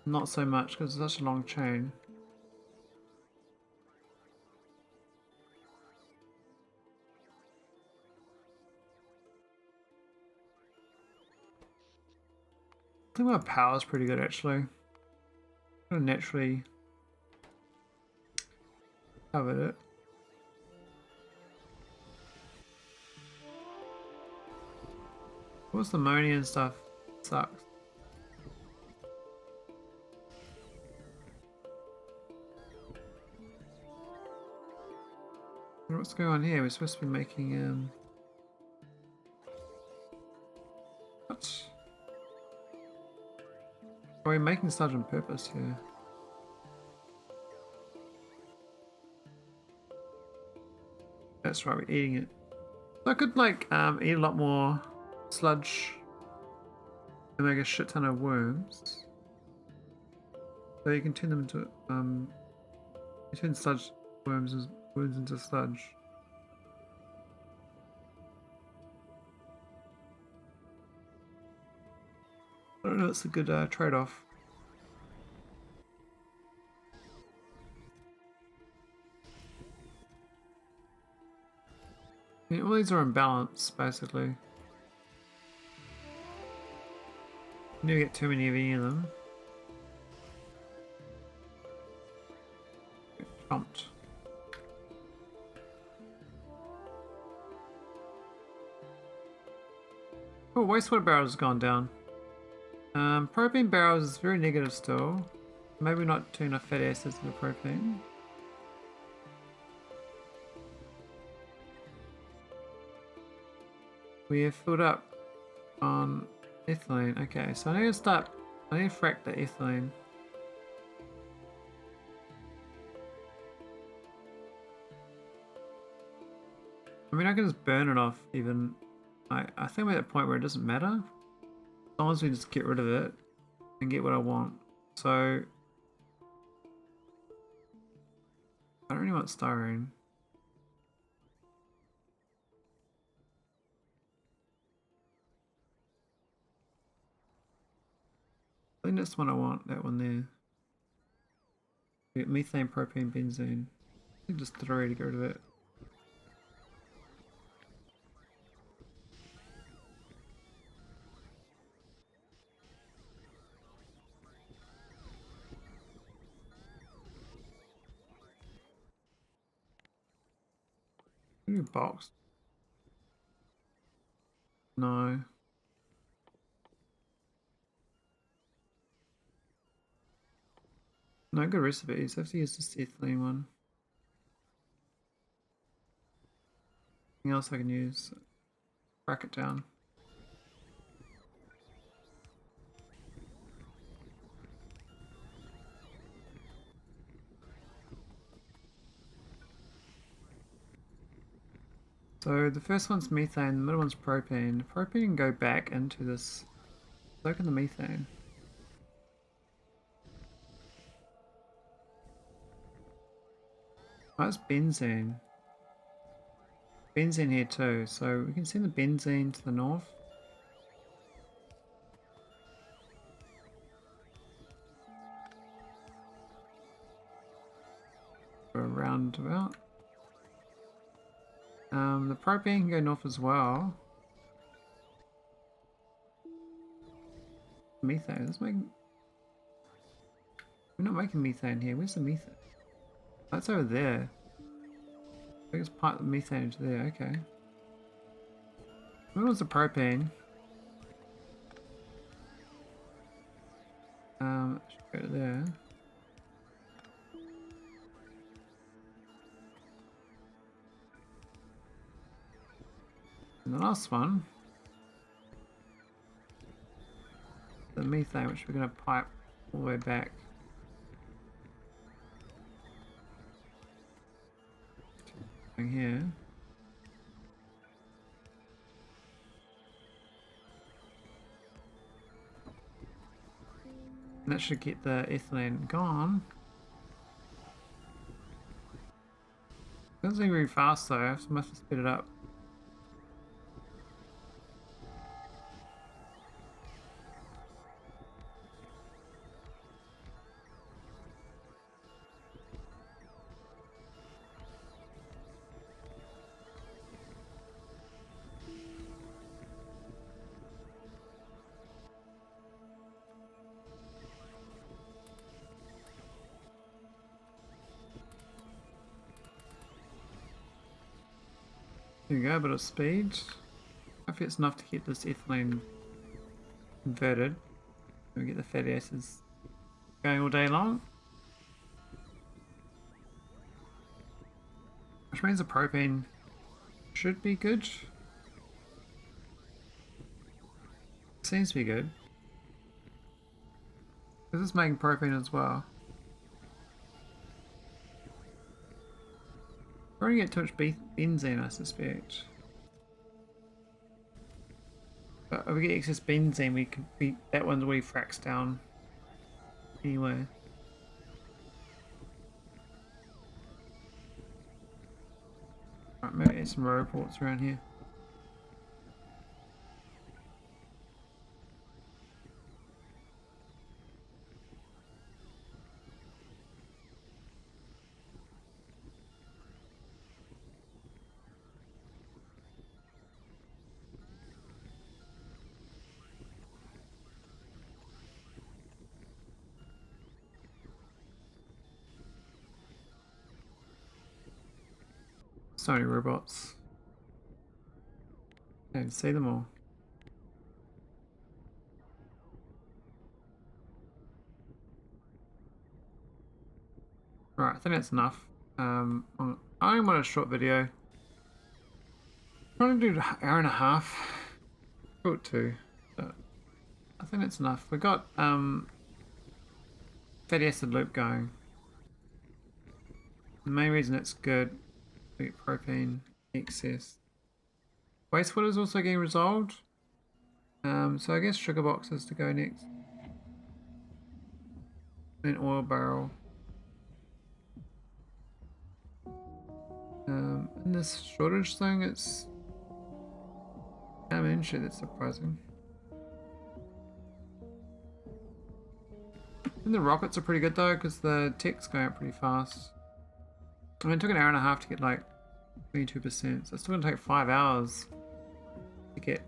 not so much because it's such a long chain. I think my power's pretty good actually. Kind of naturally covered it. What's the ammonia and stuff? Sucks. What's going on here? We're supposed to be making what? Are we making sludge on purpose here? That's right, we're eating it. So I could like eat a lot more sludge and make a shit ton of worms. So you can turn them into you turn sludge worms into sludge. I don't know, it's a good trade-off. I mean, all these are in balance, basically. You never get too many of any of them. Get chomped. Oh, wastewater barrels has gone down. Propane barrels is very negative still. Maybe not turn enough fatty acids into propane. We have filled up on ethylene. Okay, so I need to frack the ethylene. I mean, I can just burn it off even. I think we're at a point where it doesn't matter. As long as we just get rid of it and get what I want. So I don't really want styrene. I think that's the one I want, that one there. We get methane, propane, benzene. I think just 3 to get rid of it. New box. No. No good recipes. I have to use this ethylene one. Anything else I can use? Crack it down. So the first one's methane, the middle one's propane. Propane can go back into this. So can the methane. Oh, that's benzene. Benzene here too, so we can send the benzene to the north. Go around about. The propane can go north as well. Methane, let's make... We're not making methane here, where's the methane? That's over there. I think it's pipe the methane into there, okay. Where was the propane? Should go to there. And the last one, the methane, which we're going to pipe all the way back. Here. And that should get the ethylene gone. It doesn't very fast though, so I must have sped it up. There we go, a bit of speed. Hopefully it's enough to get this ethylene converted. We get the fatty acids going all day long. Which means the propane should be good. Seems to be good. This is making propane as well. We're going to get too much benzene, I suspect. But if we get excess benzene, we can beat that one already fracks down. Anyway. Right, maybe add some robots around here. So many robots. I can see them all. Right, I think that's enough. I only want a short video. I'm trying to do an hour and a half. Short two. But I think that's enough. We got fatty acid loop going. The main reason it's good, we get propane excess. Wastewater is also getting resolved. So I guess sugar boxes to go next. Then oil barrel. And this shortage thing, it's... I mean, shit, that's surprising. And the rockets are pretty good though, because the tech's going up pretty fast. I mean, it took an hour and a half to get like 22%, so it's still going to take 5 hours to get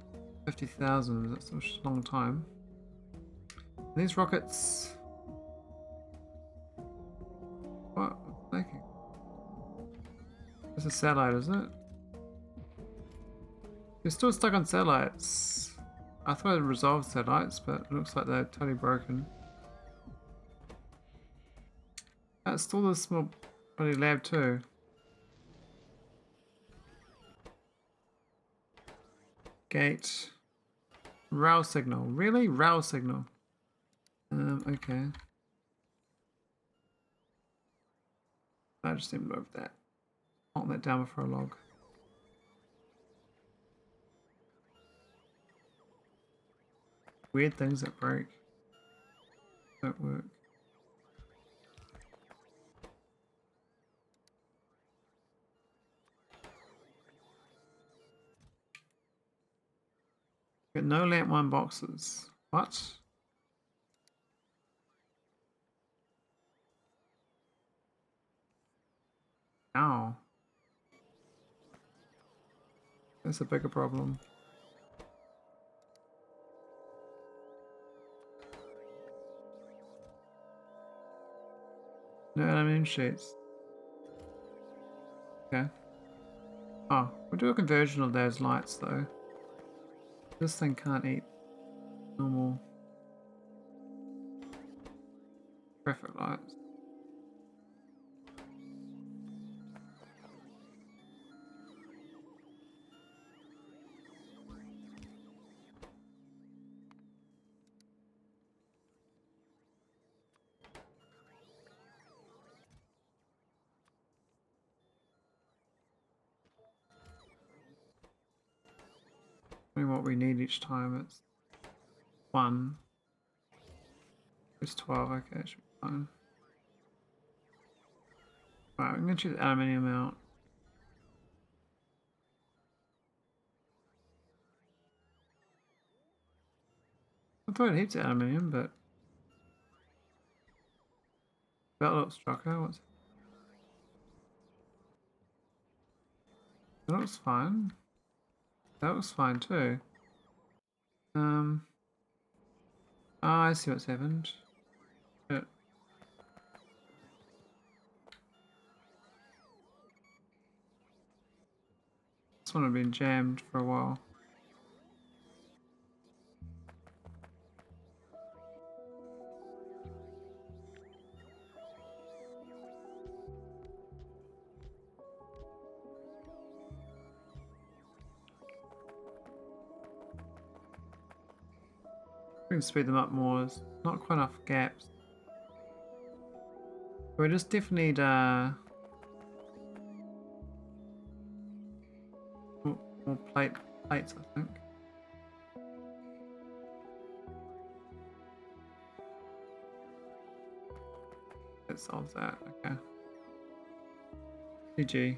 50,000. That's a long time. And these rockets... What? Thank you. It's a satellite, isn't it? You're still stuck on satellites. I thought it resolved satellites, but it looks like they're totally broken. That's still this small bloody lab too. Gate. Rail signal. Really? Rail signal. Okay. I just didn't move that. Hold that down for a log. Weird things that break. Don't work. Got no lamp one boxes. What? Ow. That's a bigger problem. No aluminum sheets. Okay. Oh, we'll do a conversion of those lights though. This thing can't eat normal traffic lights. Doing what we need each time. It's 1. It's 12. Okay, that should be fine. Right, I'm gonna check the aluminium out. I thought it heaps of aluminium, but that looks structure. What's that looks fine. That looks fine too. I see what's happened. Yeah. This one had been jammed for a while. We can speed them up more. There's not quite enough gaps. We just definitely need more plates, I think. That solves that. Okay. GG.